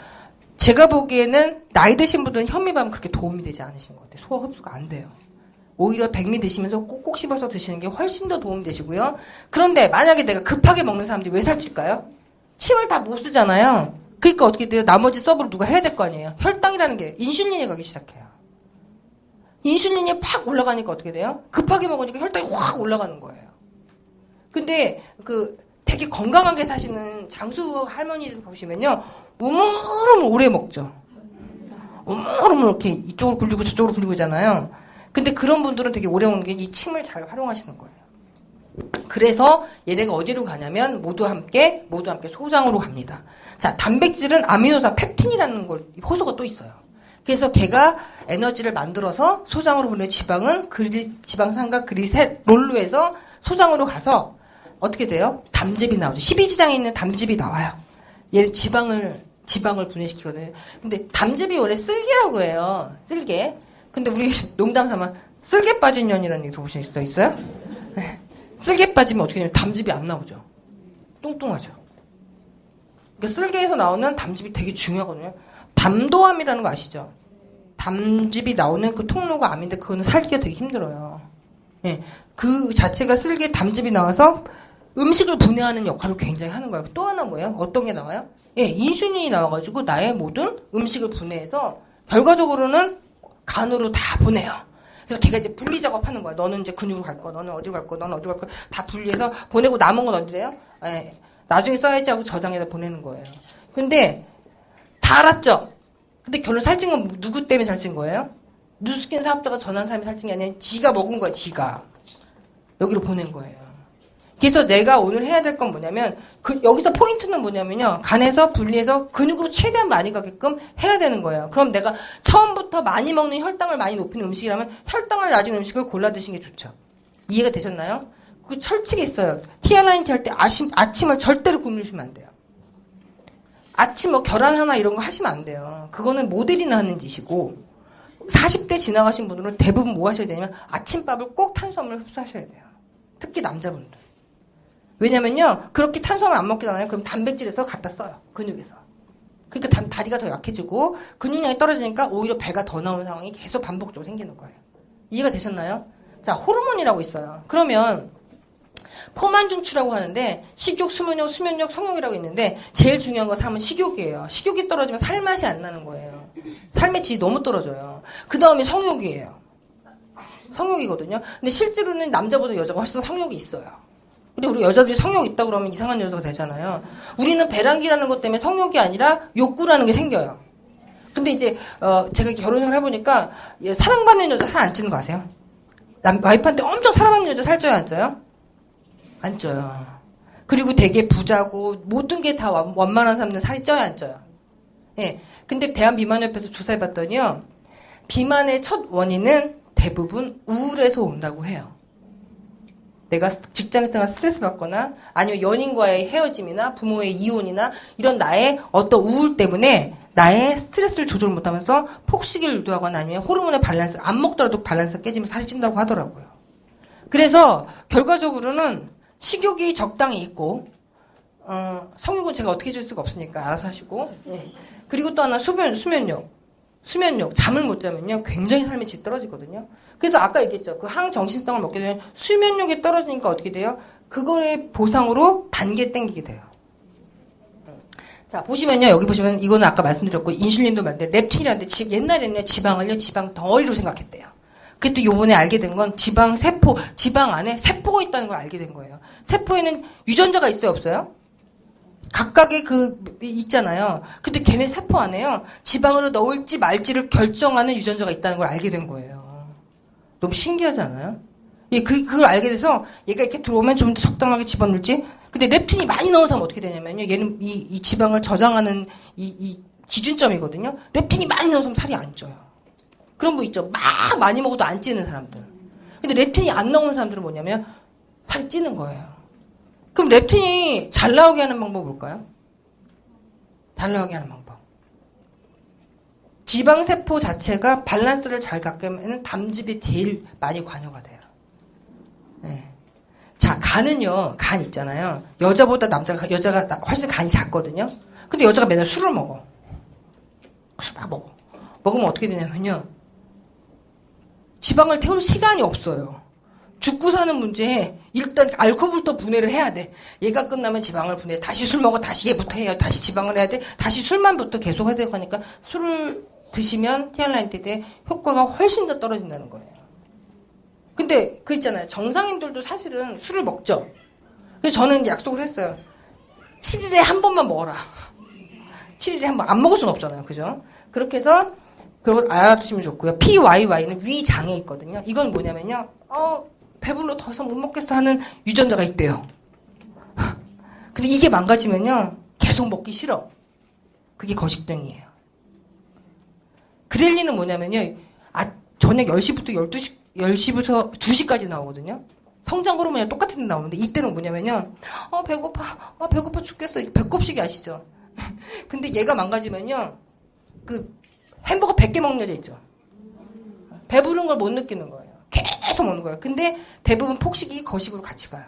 제가 보기에는 나이 드신 분들은 현미밥은 그렇게 도움이 되지 않으시는 것 같아요. 소화 흡수가 안 돼요. 오히려 백미 드시면서 꼭꼭 씹어서 드시는 게 훨씬 더 도움이 되시고요. 그런데 만약에 내가 급하게 먹는 사람들이 왜 살찔까요? 침을 다 못 쓰잖아요. 그러니까 어떻게 돼요? 나머지 서브를 누가 해야 될 거 아니에요. 혈당이라는 게 인슐린이 가기 시작해요. 인슐린이 팍 올라가니까 어떻게 돼요? 급하게 먹으니까 혈당이 확 올라가는 거예요. 근데 되게 건강하게 사시는 장수 할머니들 보시면요. 우물우물 오래 먹죠. 우물우물 이렇게 이쪽으로 굴리고 저쪽으로 굴리고잖아요. 근데 그런 분들은 되게 오래 먹는 게 이 침을 잘 활용하시는 거예요. 그래서 얘네가 어디로 가냐면 모두 함께 소장으로 갑니다. 자, 단백질은 아미노산 펩틴이라는 걸 효소가 또 있어요. 그래서 걔가 에너지를 만들어서 소장으로 보내 지방은 지방산과 그리세롤로 해서 소장으로 가서 어떻게 돼요? 담즙이 나오죠. 12지장에 있는 담즙이 나와요. 얘는 지방을 분해시키거든요. 근데 담즙이 원래 쓸개라고 해요. 쓸개. 근데 우리 농담 삼아 쓸개 빠진 년이라는 얘기 들어보신 적 있어요? 네. 쓸개 빠지면 어떻게 되냐면 담즙이 안 나오죠. 뚱뚱하죠. 그러니까 쓸개에서 나오는 담즙이 되게 중요하거든요. 담도암이라는 거 아시죠? 담즙이 나오는 그 통로가 암인데 그거는 살기가 되게 힘들어요. 예. 그 자체가 쓸개 담즙이 나와서 음식을 분해하는 역할을 굉장히 하는 거예요. 또 하나 뭐예요? 어떤 게 나와요? 예, 인슐린이 나와가지고 나의 모든 음식을 분해해서 결과적으로는 간으로 다 보내요. 그래서 걔가 이제 분리 작업하는 거야. 너는 이제 근육으로 갈 거, 너는 어디로 갈 거, 너는 어디로 갈 거 다 분리해서 보내고 남은 건 어디래요? 예, 나중에 써야지 하고 저장해서 보내는 거예요. 근데 다 알았죠? 근데 결론 살찐 건 누구 때문에 살찐 거예요? 누스킨 사업자가 전한 사람이 살찐 게 아니라 지가 먹은 거야, 지가. 여기로 보낸 거예요. 그래서 내가 오늘 해야 될 건 뭐냐면 여기서 포인트는 뭐냐면요. 간에서 분리해서 근육으로 최대한 많이 가게끔 해야 되는 거예요. 그럼 내가 처음부터 많이 먹는 혈당을 많이 높이는 음식이라면 혈당을 낮은 음식을 골라 드시는 게 좋죠. 이해가 되셨나요? 그 철칙이 있어요. TRINT 할 때 아침을 절대로 굶으시면 안 돼요. 아침 계란 하나 이런 거 하시면 안 돼요. 그거는 모델이나 하는 짓이고 40대 지나가신 분들은 대부분 뭐 하셔야 되냐면 아침밥을 꼭 탄수화물을 흡수하셔야 돼요. 특히 남자분들. 왜냐면요, 그렇게 탄수화물 안 먹게 되나요? 그럼 단백질에서 갖다 써요. 근육에서. 그러니까 다리가 더 약해지고 근육량이 떨어지니까 오히려 배가 더 나오는 상황이 계속 반복적으로 생기는 거예요. 이해가 되셨나요? 자, 호르몬이라고 있어요. 그러면 포만중추라고 하는데 식욕, 수면욕, 수면욕, 성욕이라고 있는데 제일 중요한 건 사람은 식욕이에요. 식욕이 떨어지면 살맛이 안 나는 거예요. 삶의 질이 너무 떨어져요. 그 다음에 성욕이에요. 성욕이거든요. 근데 실제로는 남자보다 여자가 훨씬 더 성욕이 있어요. 근데 우리 여자들이 성욕 있다고 그러면 이상한 여자가 되잖아요. 우리는 배란기라는 것 때문에 성욕이 아니라 욕구라는 게 생겨요. 근데 이제 제가 결혼생활 해보니까 사랑받는 여자 살 안 찌는 거 아세요? 와이프한테 엄청 사랑받는 여자 살쪄요, 안 쪄요? 안 쪄요. 그리고 되게 부자고 모든 게 다 원만한 사람들은 살이 쪄요, 안 쪄요? 예. 근데 대한비만협회에서 조사해봤더니요, 비만의 첫 원인은 대부분 우울에서 온다고 해요. 내가 직장생활 스트레스 받거나 아니면 연인과의 헤어짐이나 부모의 이혼이나 이런 나의 어떤 우울 때문에 나의 스트레스를 조절 못하면서 폭식을 유도하거나 아니면 호르몬의 밸런스, 안 먹더라도 밸런스가 깨지면 살이 찐다고 하더라고요. 그래서 결과적으로는 식욕이 적당히 있고 성욕은 제가 어떻게 해줄 수가 없으니까 알아서 하시고, 예. 그리고 또 하나 수면욕, 잠을 못 자면요 굉장히 삶의 질이 떨어지거든요. 그래서 아까 얘기했죠. 그 항정신성을 먹게 되면 수면력이 떨어지니까 어떻게 돼요? 그거의 보상으로 단계 땡기게 돼요. 자, 보시면요. 여기 보시면 이거는 아까 말씀드렸고 인슐린도 말인데 렙틴이라는데 옛날에는요. 지방을요. 지방 덩어리로 생각했대요. 그게 또 요번에 알게 된 건 지방 세포, 지방 안에 세포가 있다는 걸 알게 된 거예요. 세포에는 유전자가 있어요, 없어요? 각각의 있잖아요. 근데 걔네 세포 안에요. 지방으로 넣을지 말지를 결정하는 유전자가 있다는 걸 알게 된 거예요. 너무 신기하지 않아요? 예, 그걸 알게 돼서 얘가 이렇게 들어오면 좀 더 적당하게 집어넣을지. 근데 렙틴이 많이 넣은 사람은 어떻게 되냐면요. 얘는 이 지방을 저장하는 이 기준점이거든요. 렙틴이 많이 넣은 사람은 살이 안 쪄요. 그런 거 있죠. 막 많이 먹어도 안 찌는 사람들. 근데 렙틴이 안 나오는 사람들은 뭐냐면 살이 찌는 거예요. 그럼 렙틴이 잘 나오게 하는 방법은 뭘까요? 잘 나오게 하는 방법. 지방세포 자체가 밸런스를 잘 갖게 하면 담즙이 제일 많이 관여가 돼요. 네. 자, 간은요, 간 있잖아요. 여자가 훨씬 간이 작거든요. 근데 여자가 맨날 술을 먹어. 술 막 먹어. 먹으면 어떻게 되냐면요. 지방을 태울 시간이 없어요. 죽고 사는 문제에 일단 알코올부터 분해를 해야 돼. 얘가 끝나면 지방을 분해. 다시 술 먹어. 다시 얘부터 해요. 다시 지방을 해야 돼. 다시 술만부터 계속 해야 되고 하니까 술을 드시면 TRINT 때 효과가 훨씬 더 떨어진다는 거예요. 근데 그 있잖아요. 정상인들도 사실은 술을 먹죠. 그래서 저는 약속을 했어요. 7일에 한 번만 먹어라. 7일에 한 번. 안 먹을 수는 없잖아요. 그죠? 그렇게 해서, 그리고 알아두시면 좋고요. PYY는 위장에 있거든요. 이건 뭐냐면요. 배불러 더 이상 못 먹겠어 하는 유전자가 있대요. 근데 이게 망가지면요. 계속 먹기 싫어. 그게 거식증이에요. 그렐린은 뭐냐면요. 저녁 10시부터 10시부터 2시까지 나오거든요. 성장 호르몬이 똑같은 데 나오는데 이때는 뭐냐면요. 배고파 죽겠어. 배꼽시계 아시죠? 근데 얘가 망가지면요. 그 햄버거 100개 먹는 여자 있죠. 배부른 걸 못 느끼는 거예요. 계속 먹는 거예요. 근데 대부분 폭식이 거식으로 같이 가요.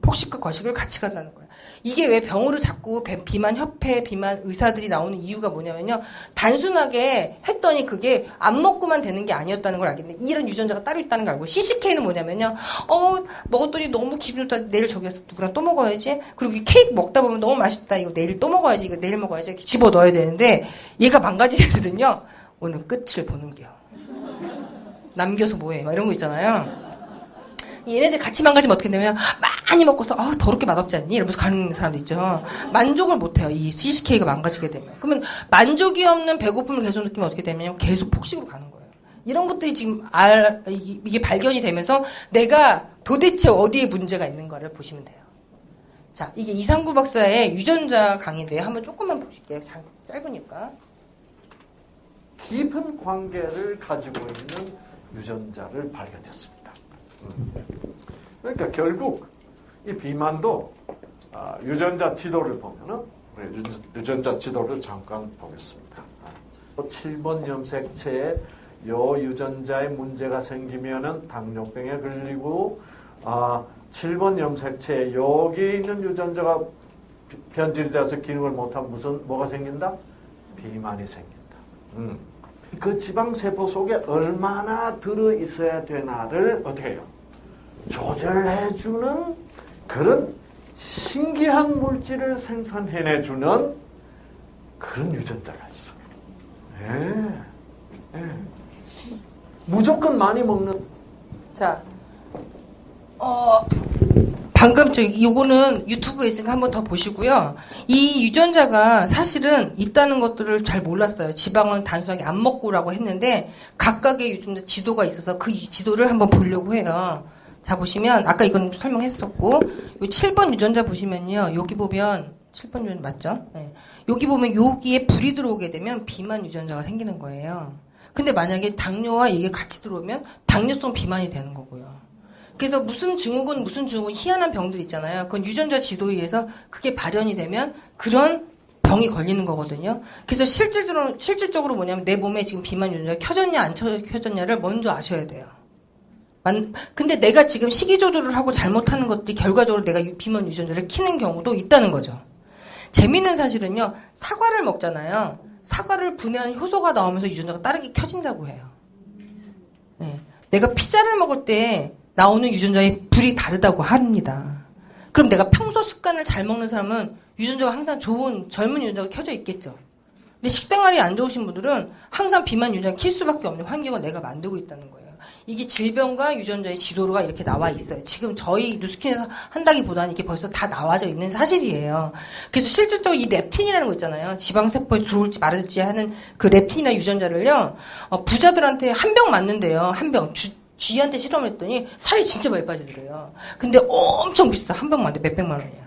폭식과 거식을 같이 간다는 거예요. 이게 왜 병으로 자꾸 비만 협회, 비만 의사들이 나오는 이유가 뭐냐면요. 단순하게 했더니 그게 안 먹고만 되는 게 아니었다는 걸 알겠는데 이런 유전자가 따로 있다는 걸 알고 CCK는 뭐냐면요. 먹었더니 너무 기분 좋다. 내일 저기 가서 누구랑 또 먹어야지. 그리고 이 케이크 먹다 보면 너무 맛있다. 이거 내일 또 먹어야지. 이거 내일 먹어야지. 이렇게 집어넣어야 되는데 얘가 망가진 애들은요. 오늘 끝을 보는겨. 남겨서 뭐해. 막 이런 거 있잖아요. 얘네들 같이 망가지면 어떻게 되냐면 많이 먹고서 더럽게 맛없지 않니? 이러면서 가는 사람도 있죠. 만족을 못해요. 이 CCK가 망가지게 되면. 그러면 만족이 없는 배고픔을 계속 느끼면 어떻게 되냐면 계속 폭식으로 가는 거예요. 이런 것들이 지금 이게 발견이 되면서 내가 도대체 어디에 문제가 있는가를 보시면 돼요. 자, 이게 이상구 박사의 유전자 강의인데요. 한번 조금만 보실게요. 짧으니까. 깊은 관계를 가지고 있는 유전자를 발견했습니다. 그러니까 결국 이 비만도 유전자 지도를 보면은 유전자 지도를 잠깐 보겠습니다. 7번 염색체에 요 유전자에 문제가 생기면은 당뇨병에 걸리고 7번 염색체에 여기 있는 유전자가 변질이 돼서 기능을 못하면 뭐가 생긴다? 비만이 생긴다. 그 지방세포 속에 얼마나 들어있어야 되나를 어떻게 해요? 조절해주는 그런 신기한 물질을 생산해내주는 그런 유전자가 있어. 무조건 많이 먹는. 자, 방금 요거는 유튜브에 있으니까 한번 더 보시고요. 이 유전자가 사실은 있다는 것들을 잘 몰랐어요. 지방은 단순하게 안 먹고라고 했는데 각각의 유전자 지도가 있어서 그 지도를 한번 보려고 해요. 자, 보시면 아까 이건 설명했었고 요 7번 유전자 보시면요. 여기 보면 7번 유전자 맞죠? 네. 여기 보면 여기에 불이 들어오게 되면 비만 유전자가 생기는 거예요. 근데 만약에 당뇨와 이게 같이 들어오면 당뇨성 비만이 되는 거고요. 그래서 무슨 증후군 희한한 병들 있잖아요. 그건 유전자 지도에 의해서 그게 발현이 되면 그런 병이 걸리는 거거든요. 그래서 실질적으로 뭐냐면 내 몸에 지금 비만 유전자가 켜졌냐 안 켜졌냐를 먼저 아셔야 돼요. 근데 내가 지금 식이 조절을 하고 잘못하는 것들이 결과적으로 내가 비만 유전자를 키는 경우도 있다는 거죠. 재미있는 사실은요. 사과를 먹잖아요. 사과를 분해하는 효소가 나오면서 유전자가 다르게 켜진다고 해요. 네. 내가 피자를 먹을 때 나오는 유전자의 불이 다르다고 합니다. 그럼 내가 평소 습관을 잘 먹는 사람은 유전자가 항상 좋은 젊은 유전자가 켜져 있겠죠. 근데 식생활이 안 좋으신 분들은 항상 비만 유전자를 킬 수밖에 없는 환경을 내가 만들고 있다는 거예요. 이게 질병과 유전자의 지도로가 이렇게 나와 있어요. 지금 저희 뉴스킨에서 한다기보다는 이게 벌써 다 나와져 있는 사실이에요. 그래서 실질적으로 이 렙틴이라는 거 있잖아요. 지방세포에 들어올지 말을지 하는 그 렙틴이나 유전자를요. 부자들한테 한 병 맞는데요. 한 병. 쥐한테 실험을 했더니 살이 진짜 많이 빠지더래요. 근데 엄청 비싸. 한 병 맞는데 몇백만 원이야.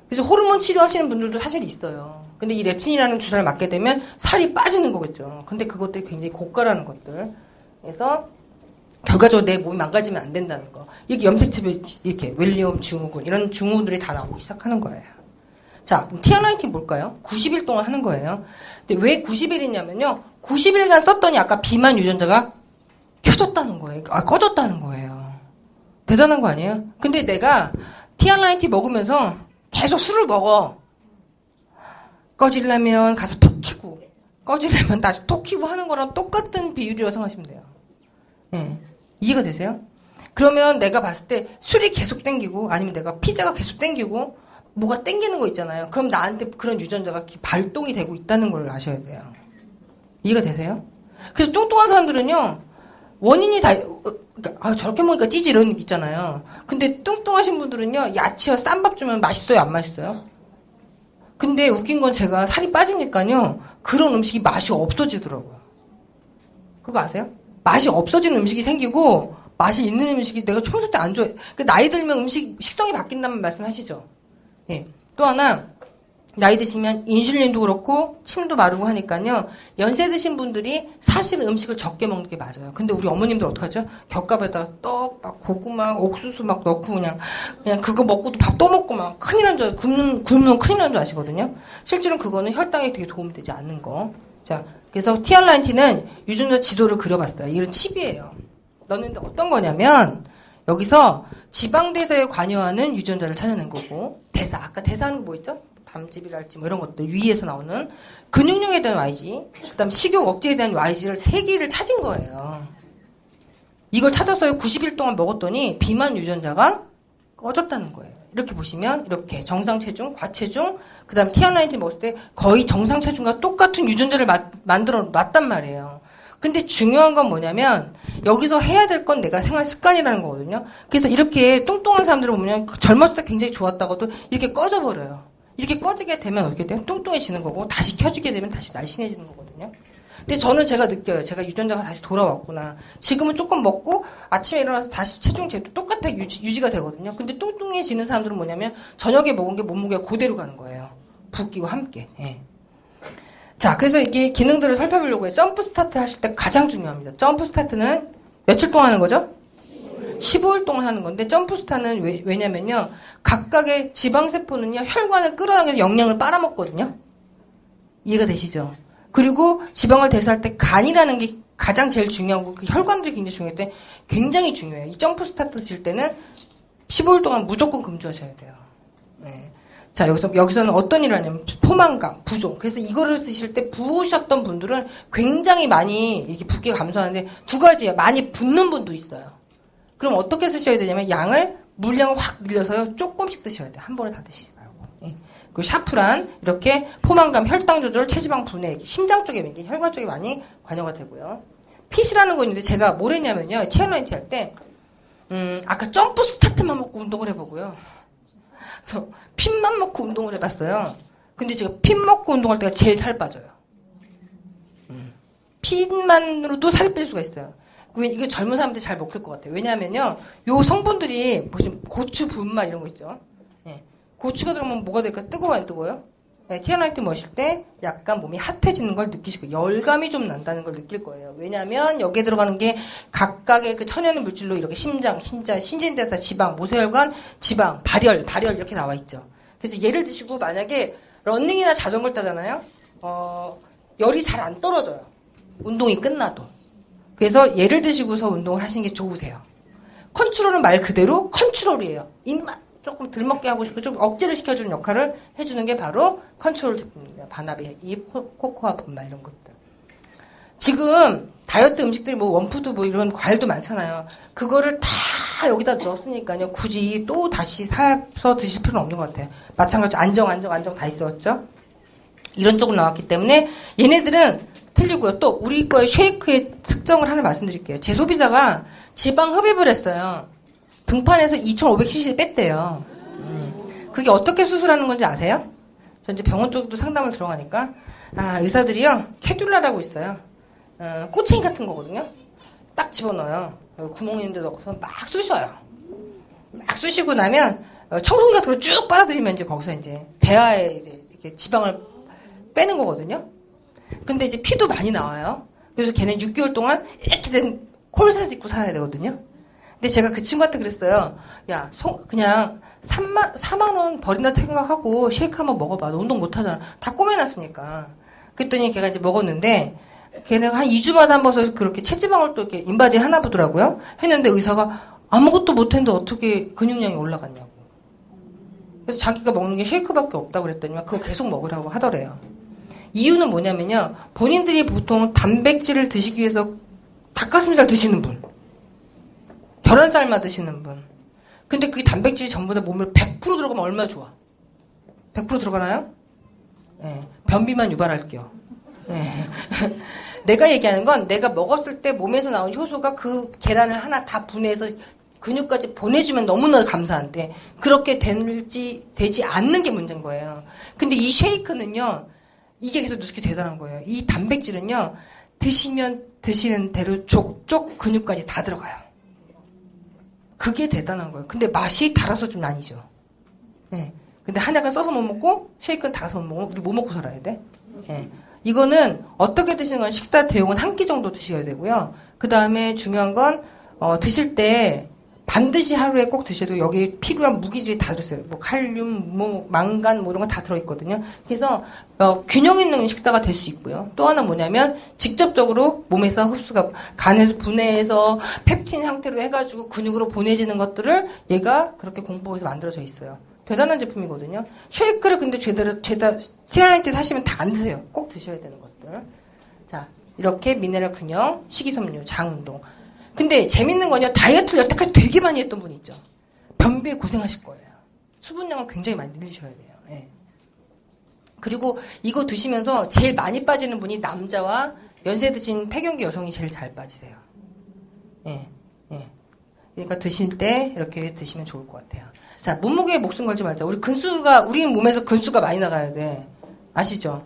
그래서 호르몬 치료하시는 분들도 사실 있어요. 근데 이 렙틴이라는 주사를 맞게 되면 살이 빠지는 거겠죠. 근데 그것들이 굉장히 고가라는 것들. 그래서 결과적으로 내 몸이 망가지면 안 된다는 거. 이렇게 염색체별 이렇게 웰리엄 증후군 이런 증후군들이 다 나오기 시작하는 거예요. 자, TR19 뭘까요? 90일 동안 하는 거예요. 근데 왜 90일이냐면요. 90일간 썼더니 아까 비만 유전자가 켜졌다는 거예요. 꺼졌다는 거예요. 대단한 거 아니에요? 근데 내가 TR19 먹으면서 계속 술을 먹어. 꺼지려면 가서 톡 키고, 꺼지려면 다시 톡 키고 하는 거랑 똑같은 비율이라고 생각하시면 돼요. 네. 이해가 되세요? 그러면 내가 봤을 때 술이 계속 땡기고, 아니면 내가 피자가 계속 땡기고, 뭐가 땡기는 거 있잖아요. 그럼 나한테 그런 유전자가 발동이 되고 있다는 걸 아셔야 돼요. 이해가 되세요? 그래서 뚱뚱한 사람들은요, 원인이 다, 그러니까 저렇게 먹으니까 찌지 이런 게 있잖아요. 근데 뚱뚱하신 분들은요, 야채와 쌈밥 주면 맛있어요, 안 맛있어요? 근데 웃긴 건 제가 살이 빠지니까요, 그런 음식이 맛이 없어지더라고요. 그거 아세요? 맛이 없어지는 음식이 생기고 맛이 있는 음식이 내가 평소 때 안 좋아해. 나이 들면 식성이 바뀐다는 말씀하시죠. 예. 또 하나, 나이 드시면 인슐린도 그렇고 침도 마르고 하니까요. 연세 드신 분들이 사실은 음식을 적게 먹는 게 맞아요. 근데 우리 어머님들 어떡하죠? 겹밥에다가 떡, 막 고구마, 옥수수 막 넣고 그냥 그거 먹고도 밥 또 먹고 막 큰일 난 줄, 굶는 큰일 난 줄 아시거든요. 실제로는 그거는 혈당에 되게 도움이 되지 않는 거. 자, 그래서 TR90는 유전자 지도를 그려봤어요. 이건 칩이에요. 넣는데 어떤 거냐면 여기서 지방대사에 관여하는 유전자를 찾아낸 거고, 대사, 아까 대사하는 거 뭐 있죠? 담즙이랄지 뭐 이런 것들 위에서 나오는 근육량에 대한 YG, 그다음 식욕 억제에 대한 YG를 3개를 찾은 거예요. 이걸 찾아서 90일 동안 먹었더니 비만 유전자가 꺼졌다는 거예요. 이렇게 보시면 이렇게 정상 체중, 과체중, 그다음 TR90 먹었을 때 거의 정상 체중과 똑같은 유전자를 만들어 놨단 말이에요. 근데 중요한 건 뭐냐면 여기서 해야 될 건 내가 생활 습관이라는 거거든요. 그래서 이렇게 뚱뚱한 사람들을 보면 젊었을 때 굉장히 좋았다고도 이렇게 꺼져버려요. 이렇게 꺼지게 되면 어떻게 돼요? 뚱뚱해지는 거고 다시 켜지게 되면 다시 날씬해지는 거거든요. 근데 저는 제가 느껴요. 제가 유전자가 다시 돌아왔구나. 지금은 조금 먹고 아침에 일어나서 다시 체중 제도 똑같아 유지가 되거든요. 근데 뚱뚱해지는 사람들은 뭐냐면 저녁에 먹은 게 몸무게가 그대로 가는 거예요. 붓기와 함께. 예. 자, 그래서 이게 기능들을 살펴보려고 해요. 점프 스타트 하실 때 가장 중요합니다. 점프 스타트는 며칠 동안 하는 거죠? 15일 동안 하는 건데, 점프 스타트는 왜냐면요. 각각의 지방세포는요, 혈관을 끌어당겨서 영양을 빨아먹거든요. 이해가 되시죠? 그리고 지방을 대사할 때 간이라는 게 가장 제일 중요하고, 그 혈관들이 굉장히 중요할 때 굉장히 중요해요. 이 점프 스타트 칠 때는 15일 동안 무조건 금주하셔야 돼요. 네. 자, 여기서는 어떤 일을 하냐면, 포만감, 부종. 그래서 이거를 드실 때 부으셨던 분들은 굉장히 많이 이렇게 붓기가 감소하는데, 2가지예요. 많이 붓는 분도 있어요. 그럼 어떻게 쓰셔야 되냐면, 물량을 확 늘려서요, 조금씩 드셔야 돼요. 한 번에 다 드시지 말고. 예. 그 샤프란, 이렇게 포만감, 혈당 조절, 체지방 분해, 심장 쪽에, 혈관 쪽에 많이 관여가 되고요. 핏이라는 거 있는데, 제가 뭘 했냐면요, TR90 할 때, 아까 점프 스타트만 먹고 운동을 해보고요. 그래서 핏만 먹고 운동을 해봤어요. 근데 제가 핏 먹고 운동할 때가 제일 살 빠져요. 핏만으로도 살이 뺄 수가 있어요. 이거 젊은 사람들이 잘 먹을 것 같아요. 왜냐하면요, 요 성분들이 보시면 고추, 분말 이런 거 있죠. 예. 고추가 들어가면 뭐가 될까? 뜨거워 안 뜨거워요? 예. TR90 먹으실 때 약간 몸이 핫해지는 걸 느끼시고 열감이 좀 난다는 걸 느낄 거예요. 왜냐하면 여기에 들어가는 게 각각의 그 천연 물질로 이렇게 심장, 신진대사, 지방, 모세혈관, 지방, 발열 이렇게 나와 있죠. 그래서 예를 드시고 만약에 러닝이나 자전거를 타잖아요. 열이 잘 안 떨어져요. 운동이 끝나도. 그래서 예를 드시고서 운동을 하시는 게 좋으세요. 컨트롤은 말 그대로 컨트롤이에요. 입맛 조금 덜 먹게 하고 싶고 좀 억제를 시켜주는 역할을 해주는 게 바로 컨트롤 제품입니다. 바나베, 잎, 코코아 분말 이런 것들. 지금 다이어트 음식들이 뭐 원푸드 뭐 이런 과일도 많잖아요. 그거를 다 여기다 넣었으니까요. 굳이 또 다시 사서 드실 필요는 없는 것 같아요. 마찬가지로 안정 다 있었죠. 이런 쪽으로 나왔기 때문에 얘네들은 틀리고요. 또 우리 거의 쉐이크의 특성을 하나 말씀드릴게요. 제 소비자가 지방 흡입을 했어요. 등판에서 2,500cc 뺐대요. 그게 어떻게 수술하는 건지 아세요? 저 이제 병원 쪽도 상담을 들어가니까 의사들이요 캐듈라라고 있어요. 꼬챙이 같은 거거든요. 딱 집어넣어요. 구멍 있는 데 넣고서 막 쑤셔요. 막 쑤시고 나면 청소기 같은 걸 쭉 빨아들이면 이제 거기서 이제 배아에 이제 이렇게 지방을 빼는 거거든요. 근데 이제 피도 많이 나와요. 그래서 걔는 6개월 동안 이렇게 된 콜셋 입고 살아야 되거든요. 근데 제가 그 친구한테 그랬어요. 야, 그냥 4만 원 버린다 생각하고 쉐이크 한번 먹어봐. 너 운동 못 하잖아. 다 꼬매놨으니까. 그랬더니 걔가 이제 먹었는데 걔는 한 2주마다 한 번씩 그렇게 체지방을 또 이렇게 인바디 하나 보더라고요. 했는데 의사가 아무것도 못했는데 어떻게 근육량이 올라갔냐고. 그래서 자기가 먹는 게 쉐이크밖에 없다고 그랬더니 그거 계속 먹으라고 하더래요. 이유는 뭐냐면요. 본인들이 보통 단백질을 드시기 위해서 닭가슴살 드시는 분, 계란쌀만 드시는 분. 근데 그 단백질이 전부 다 몸에 100% 들어가면 얼마나 좋아? 100% 들어가나요? 네. 변비만 유발할게요. 예. 내가 얘기하는 건 내가 먹었을 때 몸에서 나온 효소가 그 계란을 하나 다 분해해서 근육까지 보내주면 너무나 감사한데 그렇게 되지 않는 게 문제인 거예요. 근데 이 쉐이크는요. 이게 계속 누수기 대단한 거예요. 이 단백질은요. 드시면 드시는 대로 족족 근육까지 다 들어가요. 그게 대단한 거예요. 근데 맛이 달아서 좀 아니죠. 예. 근데 한약은 써서 못 먹고 쉐이크는 달아서 못 먹고 우리 뭐 먹고 살아야 돼? 예. 이거는 어떻게 드시는 건 식사 대용은 한 끼 정도 드셔야 되고요. 그 다음에 중요한 건 드실 때 반드시 하루에 꼭 드셔야 되고 여기 필요한 무기질이 다 들었어요. 뭐 칼륨, 뭐 망간 뭐 이런 거 다 들어있거든요. 그래서 균형 있는 식사가 될 수 있고요. 또 하나 뭐냐면 직접적으로 몸에서 흡수가 간에서 분해해서 펩틴 형태로 해가지고 근육으로 보내지는 것들을 얘가 그렇게 공법에서 만들어져 있어요. 대단한 제품이거든요. 쉐이크를 근데 제대로 티라이트 사시면 다 안 드세요. 꼭 드셔야 되는 것들. 자, 이렇게 미네랄 균형, 식이섬유, 장운동. 근데 재밌는 건요. 다이어트를 여태까지 되게 많이 했던 분 있죠. 변비에 고생하실 거예요. 수분량을 굉장히 많이 늘리셔야 돼요. 예. 그리고 이거 드시면서 제일 많이 빠지는 분이 남자와 연세 드신 폐경기 여성이 제일 잘 빠지세요. 예. 예. 그러니까 드실 때 이렇게 드시면 좋을 것 같아요. 자, 몸무게에 목숨 걸지 말자. 우리 몸에서 근수가 많이 나가야 돼. 아시죠?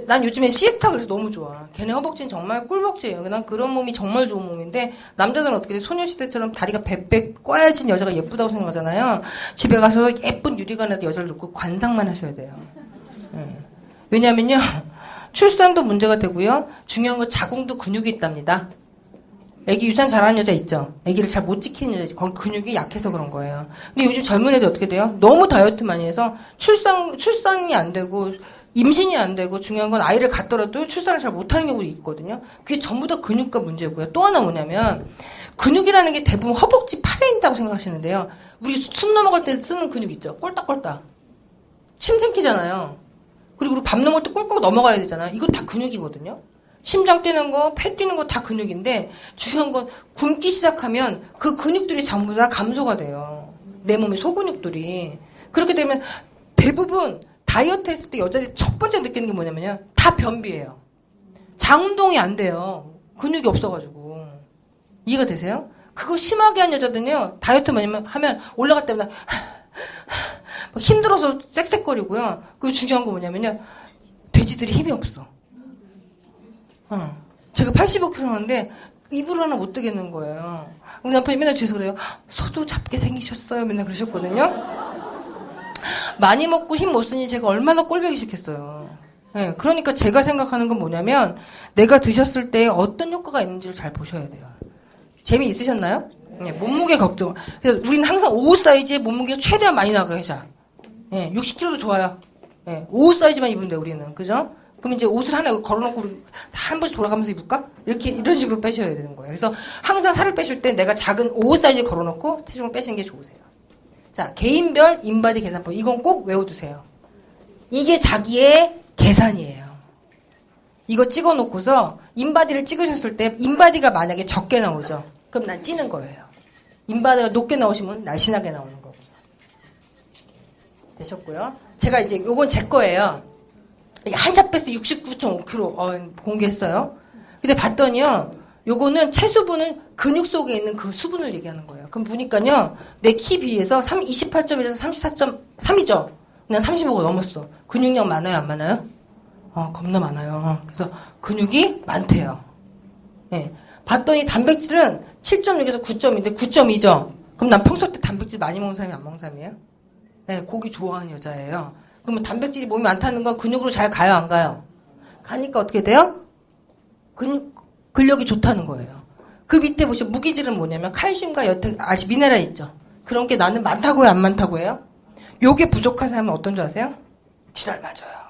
난 요즘에 시스타 그래서 너무 좋아. 걔네 허벅지는 정말 꿀벅지예요. 난 그런 몸이 정말 좋은 몸인데 남자들은 어떻게 돼? 소녀시대처럼 다리가 베베 꽈야진 여자가 예쁘다고 생각하잖아요. 집에 가서 예쁜 유리관에다 여자를 놓고 관상만 하셔야 돼요. 네. 왜냐면요. 출산도 문제가 되고요. 중요한 건 자궁도 근육이 있답니다. 애기 유산 잘하는 여자 있죠? 애기를 잘 못 지키는 여자 있죠? 거기 근육이 약해서 그런 거예요. 근데 요즘 젊은 애들 어떻게 돼요? 너무 다이어트 많이 해서 출산이 안 되고 임신이 안 되고 중요한 건 아이를 갖더라도 출산을 잘 못하는 경우도 있거든요. 그게 전부 다 근육과 문제고요. 또 하나 뭐냐면 근육이라는 게 대부분 허벅지 팔에 있다고 생각하시는데요. 우리 숨 넘어갈 때 쓰는 근육 있죠. 꼴딱꼴딱. 침 생기잖아요. 그리고 우리 밥 넘어갈 때 꿀꺽 넘어가야 되잖아요. 이거 다 근육이거든요. 심장 뛰는 거, 폐 뛰는 거 다 근육인데 중요한 건 굶기 시작하면 그 근육들이 전부 다 감소가 돼요. 내 몸의 소근육들이. 그렇게 되면 대부분 다이어트 했을 때 여자들이 첫 번째 느끼는 게 뭐냐면요. 다 변비예요. 장운동이 안 돼요. 근육이 없어가지고. 이해가 되세요? 그거 심하게 한 여자들은요. 다이어트 뭐냐면 하면 올라갈 때마다 힘들어서 쌕쌕거리고요. 그리고 중요한 거 뭐냐면요. 돼지들이 힘이 없어. 제가 85kg인데 이불 하나 못 뜨겠는 거예요. 우리 남편이 맨날 뒤에서 그래요. 소도 잡게 생기셨어요. 맨날 그러셨거든요. 많이 먹고 힘 못 쓰니 제가 얼마나 꼴보기 싫겠어요. 네, 그러니까 제가 생각하는 건 뭐냐면 내가 드셨을 때 어떤 효과가 있는지를 잘 보셔야 돼요. 재미있으셨나요? 네, 몸무게 걱정. 그래서 우리는 항상 55 사이즈의 몸무게가 최대한 많이 나가게 하자. 네, 60kg도 좋아요. 네, 55 사이즈만 입으면 돼 우리는. 그죠? 그럼 이제 옷을 하나 걸어놓고 우리 한 번씩 돌아가면서 입을까? 이런 식으로 빼셔야 되는 거예요. 그래서 항상 살을 빼실 때 내가 작은 55 사이즈 걸어놓고 체중을 빼시는 게 좋으세요. 자, 개인별 인바디 계산법. 이건 꼭 외워두세요. 이게 자기의 계산이에요. 이거 찍어놓고서 인바디를 찍으셨을 때 인바디가 만약에 적게 나오죠. 그럼 난 찌는 거예요. 인바디가 높게 나오시면 날씬하게 나오는 거고. 되셨고요. 제가 이제 요건 제 거예요. 한차 뺐어요. 69.5kg 공개했어요. 근데 봤더니요. 요거는 체수분은 근육 속에 있는 그 수분을 얘기하는 거예요. 그럼 보니까요. 내 키 비해서 28.1에서 34.3이죠. 그냥 35가 넘었어. 근육량 많아요? 안 많아요? 겁나 많아요. 그래서 근육이 많대요. 예. 봤더니 단백질은 7.6에서 9.2인데 9.2죠. 그럼 난 평소 때 단백질 많이 먹는 사람이 안 먹는 사람이에요? 네, 고기 좋아하는 여자예요. 그러면 단백질이 몸에 많다는 건 근육으로 잘 가요, 안 가요? 가니까 어떻게 돼요? 근력이 좋다는 거예요. 그 밑에 보시면 무기질은 뭐냐면 칼슘과 미네랄 있죠. 그런 게 나는 많다고요, 안 많다고요? 요게 부족한 사람은 어떤 줄 아세요? 지랄 맞아요.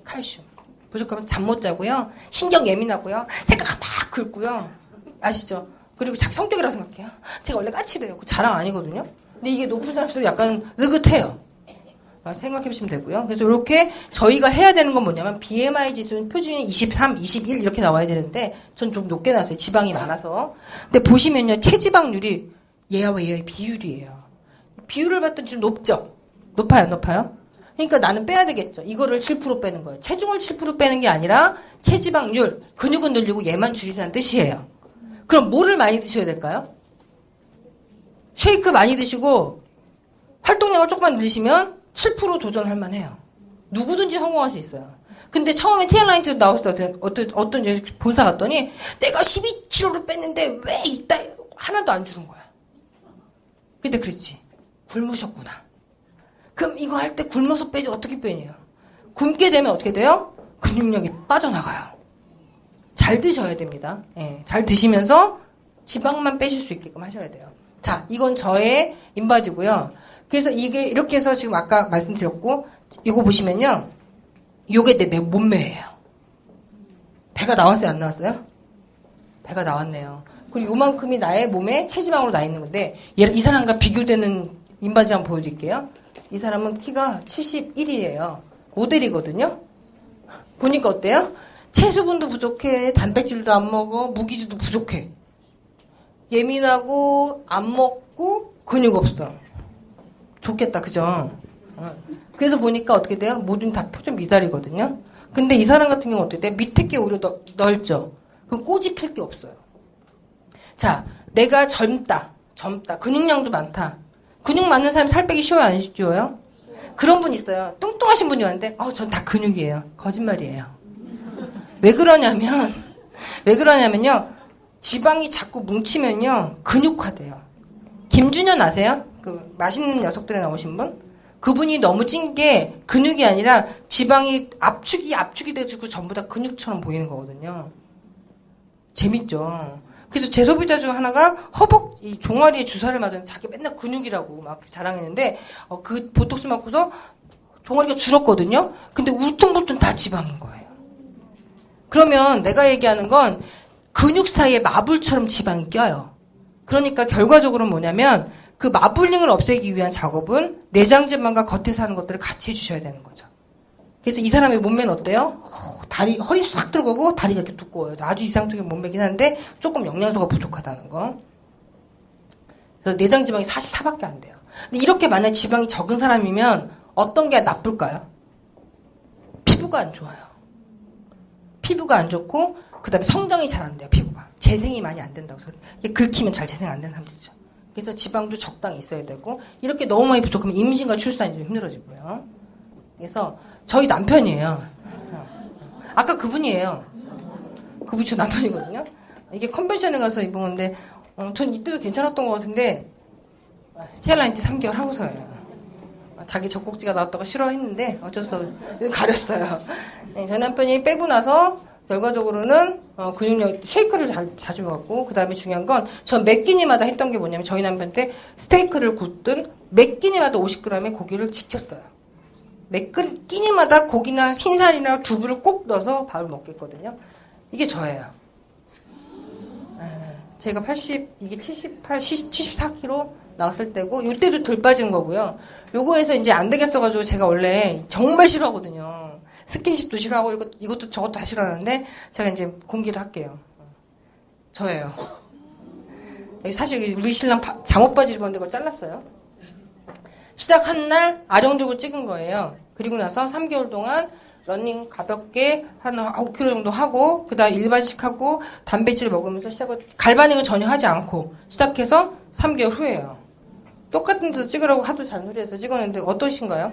칼슘. 부족하면 잠 못 자고요. 신경 예민하고요. 생각 막 긁고요. 아시죠? 그리고 자기 성격이라고 생각해요. 제가 원래 까칠해요. 자랑 아니거든요. 근데 이게 높은 사람들도 약간 느긋해요. 생각해보시면 되고요. 그래서 이렇게 저희가 해야 되는 건 뭐냐면 BMI 지수는 표준이 23, 21 이렇게 나와야 되는데 전 좀 높게 나왔어요. 지방이 많아서. 근데 보시면요. 체지방률이 얘와 얘의 비율이에요. 비율을 봤더니 좀 높죠? 높아요? 그러니까 나는 빼야 되겠죠. 이거를 7% 빼는 거예요. 체중을 7% 빼는 게 아니라 체지방률, 근육은 늘리고 얘만 줄이라는 뜻이에요. 그럼 뭐를 많이 드셔야 될까요? 쉐이크 많이 드시고 활동량을 조금만 늘리시면 7% 도전할 만해요. 누구든지 성공할 수 있어요. 근데 처음에 TN라이트 나왔을 때 어떤 본사 갔더니 내가 12kg를 뺐는데 왜 이따 하나도 안 주는 거야. 근데 그랬지. 굶으셨구나. 그럼 이거 할 때 굶어서 빼지 어떻게 빼냐. 굶게 되면 어떻게 돼요? 근육량이 빠져나가요. 잘 드셔야 됩니다. 예, 잘 드시면서 지방만 빼실 수 있게끔 하셔야 돼요. 자, 이건 저의 인바디고요. 그래서 이게 이렇게 해서 지금 아까 말씀드렸고 이거 보시면요. 요게 내 몸매예요. 배가 나왔어요? 안 나왔어요? 배가 나왔네요. 그리고 요만큼이 나의 몸에 체지방으로 나 있는 건데 이 사람과 비교되는 인바디 한번 보여드릴게요. 이 사람은 키가 71이에요. 모델이거든요. 보니까 어때요? 체수분도 부족해. 단백질도 안 먹어. 무기질도 부족해. 예민하고 안 먹고 근육 없어. 좋겠다. 그죠? 그래서 보니까 어떻게 돼요? 모든 다 표정 미달이거든요. 근데 이 사람 같은 경우는 어떻게 돼? 밑에 게 오히려 넓죠. 그럼 꼬집힐 게 없어요. 자, 내가 젊다. 근육량도 많다. 근육 많은 사람 살 빼기 쉬워요? 안 쉬워요? 그런 분 있어요. 뚱뚱하신 분이 왔는데 전 다 근육이에요. 거짓말이에요. 왜 그러냐면요. 지방이 자꾸 뭉치면요. 근육화돼요. 김준현 아세요? 그 맛있는 녀석들에 나오신 분? 그분이 너무 찐 게 근육이 아니라 지방이 압축이 돼가지고 전부 다 근육처럼 보이는 거거든요. 재밌죠? 그래서 제 소비자 중 하나가 허벅 종아리에 주사를 맞은 자기 맨날 근육이라고 막 자랑했는데 그 보톡스 맞고서 종아리가 줄었거든요. 근데 울퉁불퉁 다 지방인 거예요. 그러면 내가 얘기하는 건 근육 사이에 마블처럼 지방이 껴요. 그러니까 결과적으로 뭐냐면 그 마블링을 없애기 위한 작업은 내장 지방과 겉에서 하는 것들을 같이 해주셔야 되는 거죠. 그래서 이 사람의 몸매는 어때요? 허리 싹 들어가고 다리가 이렇게 두꺼워요. 아주 이상적인 몸매긴 한데 조금 영양소가 부족하다는 거. 그래서 내장 지방이 44밖에 안 돼요. 근데 이렇게 만약 지방이 적은 사람이면 어떤 게 나쁠까요? 피부가 안 좋아요. 피부가 안 좋고 그다음에 성장이 잘 안 돼요. 피부가. 재생이 많이 안 된다고. 그래서 긁히면 잘 재생 안 되는 사람들이죠. 그래서 지방도 적당히 있어야 되고 이렇게 너무 많이 부족하면 임신과 출산이 좀 힘들어지고요. 그래서 저희 남편이에요. 아까 그분이에요. 그분이 저 남편이거든요. 이게 컨벤션에 가서 입은 건데 전 이때도 괜찮았던 것 같은데 TN라이트 3개월 하고서예요. 자기 젖꼭지가 나왔다고 싫어했는데 어쩔 수 없이 가렸어요. 네, 저희 남편이 빼고 나서 결과적으로는 근육량 쉐이크를 자주 먹었고 그 다음에 중요한 건 전 몇 끼니마다 했던 게 뭐냐면 저희 남편 때 스테이크를 굽든 몇 끼니마다 50g의 고기를 지켰어요. 몇 끼니마다 고기나 신살이나 두부를 꼭 넣어서 밥을 먹겠거든요. 이게 저예요. 제가 이게 74kg 나왔을 때고 이때도 덜 빠진 거고요. 요거에서 이제 안 되겠어가지고 제가 원래 정말 싫어하거든요. 스킨십도 싫어하고 이것도 저것도 다 싫어하는데 제가 이제 공개를 할게요. 저예요. 사실 우리 신랑 잠옷 바지를 입었는데 그걸 잘랐어요. 시작한 날 아령 들고 찍은 거예요. 그리고 나서 3개월 동안 러닝 가볍게 한 5km 정도 하고 그다음 일반식 하고 단백질을 먹으면서 갈바닝을 전혀 하지 않고 시작해서 3개월 후에요. 똑같은 데서 찍으라고 하도 잔소리해서 찍었는데 어떠신가요?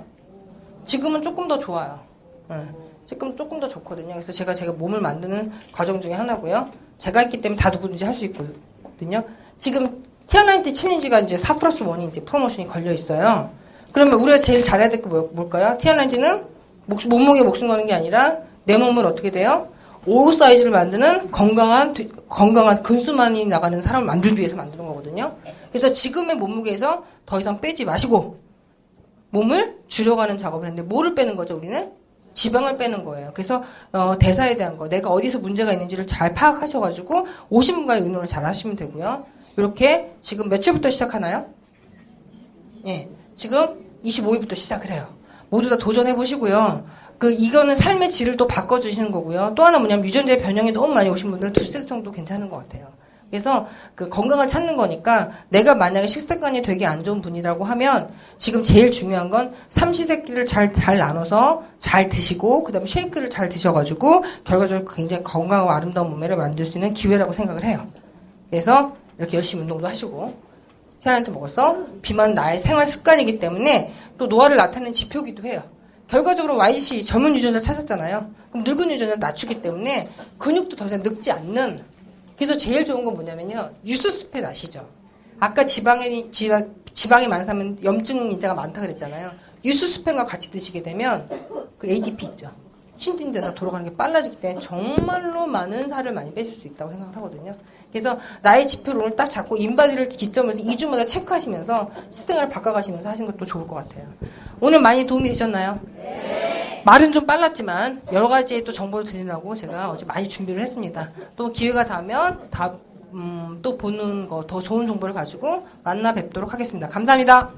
지금은 조금 더 좋아요. 지금 조금 더 좋거든요. 그래서 제가 몸을 만드는 과정 중에 하나고요. 제가 했기 때문에 다 누구든지 할 수 있거든요. 지금 TN라이트 챌린지가 이제 4+1이 이제 프로모션이 걸려 있어요. 그러면 우리가 제일 잘해야 될 게 뭘까요? TN라이트는 몸무게 목숨 거는 게 아니라 내 몸을 어떻게 돼요? O 사이즈를 만드는 건강한 근수만이 나가는 사람을 만들기 위해서 만드는 거거든요. 그래서 지금의 몸무게에서 더 이상 빼지 마시고 몸을 줄여가는 작업을 했는데 뭐를 빼는 거죠? 우리는 지방을 빼는 거예요. 그래서 대사에 대한 거, 내가 어디서 문제가 있는지를 잘 파악하셔가지고 오신 분과의 의논을 잘 하시면 되고요. 이렇게 지금 며칠부터 시작하나요? 예, 지금 25일부터 시작을 해요. 모두 다 도전해 보시고요. 이거는 삶의 질을 또 바꿔주시는 거고요. 또 하나 뭐냐면 유전자의 변형이 너무 많이 오신 분들은 2세트 정도 괜찮은 것 같아요. 그래서 그 건강을 찾는 거니까 내가 만약에 식습관이 되게 안 좋은 분이라고 하면 지금 제일 중요한 건 삼시세끼를 잘 나눠서 잘 드시고 그다음에 쉐이크를 잘 드셔가지고 결과적으로 굉장히 건강하고 아름다운 몸매를 만들 수 있는 기회라고 생각을 해요. 그래서 이렇게 열심히 운동도 하시고 세안한테 먹었어. 비만 나의 생활 습관이기 때문에 또 노화를 나타내는 지표기도 해요. 결과적으로 YGC 젊은 유전자 찾았잖아요. 그럼 늙은 유전자 낮추기 때문에 근육도 더 이상 늙지 않는. 그래서 제일 좋은 건 뭐냐면요. 유수스팻 아시죠? 아까 지방이 많은 사람은 염증 인자가 많다 그랬잖아요. 유수스팻과 같이 드시게 되면 그 ADP 있죠. 신진대사 돌아가는 게 빨라지기 때문에 정말로 많은 살을 많이 빼실 수 있다고 생각을 하거든요. 그래서 나의 지표를 오늘 딱 잡고 인바디를 기점으로 2주마다 체크하시면서 식생활을 바꿔가시면서 하시는 것도 좋을 것 같아요. 오늘 많이 도움이 되셨나요? 네. 말은 좀 빨랐지만 여러 가지 또 정보를 드리려고 제가 어제 많이 준비를 했습니다. 또 기회가 닿으면 또 보는 거 더 좋은 정보를 가지고 만나 뵙도록 하겠습니다. 감사합니다.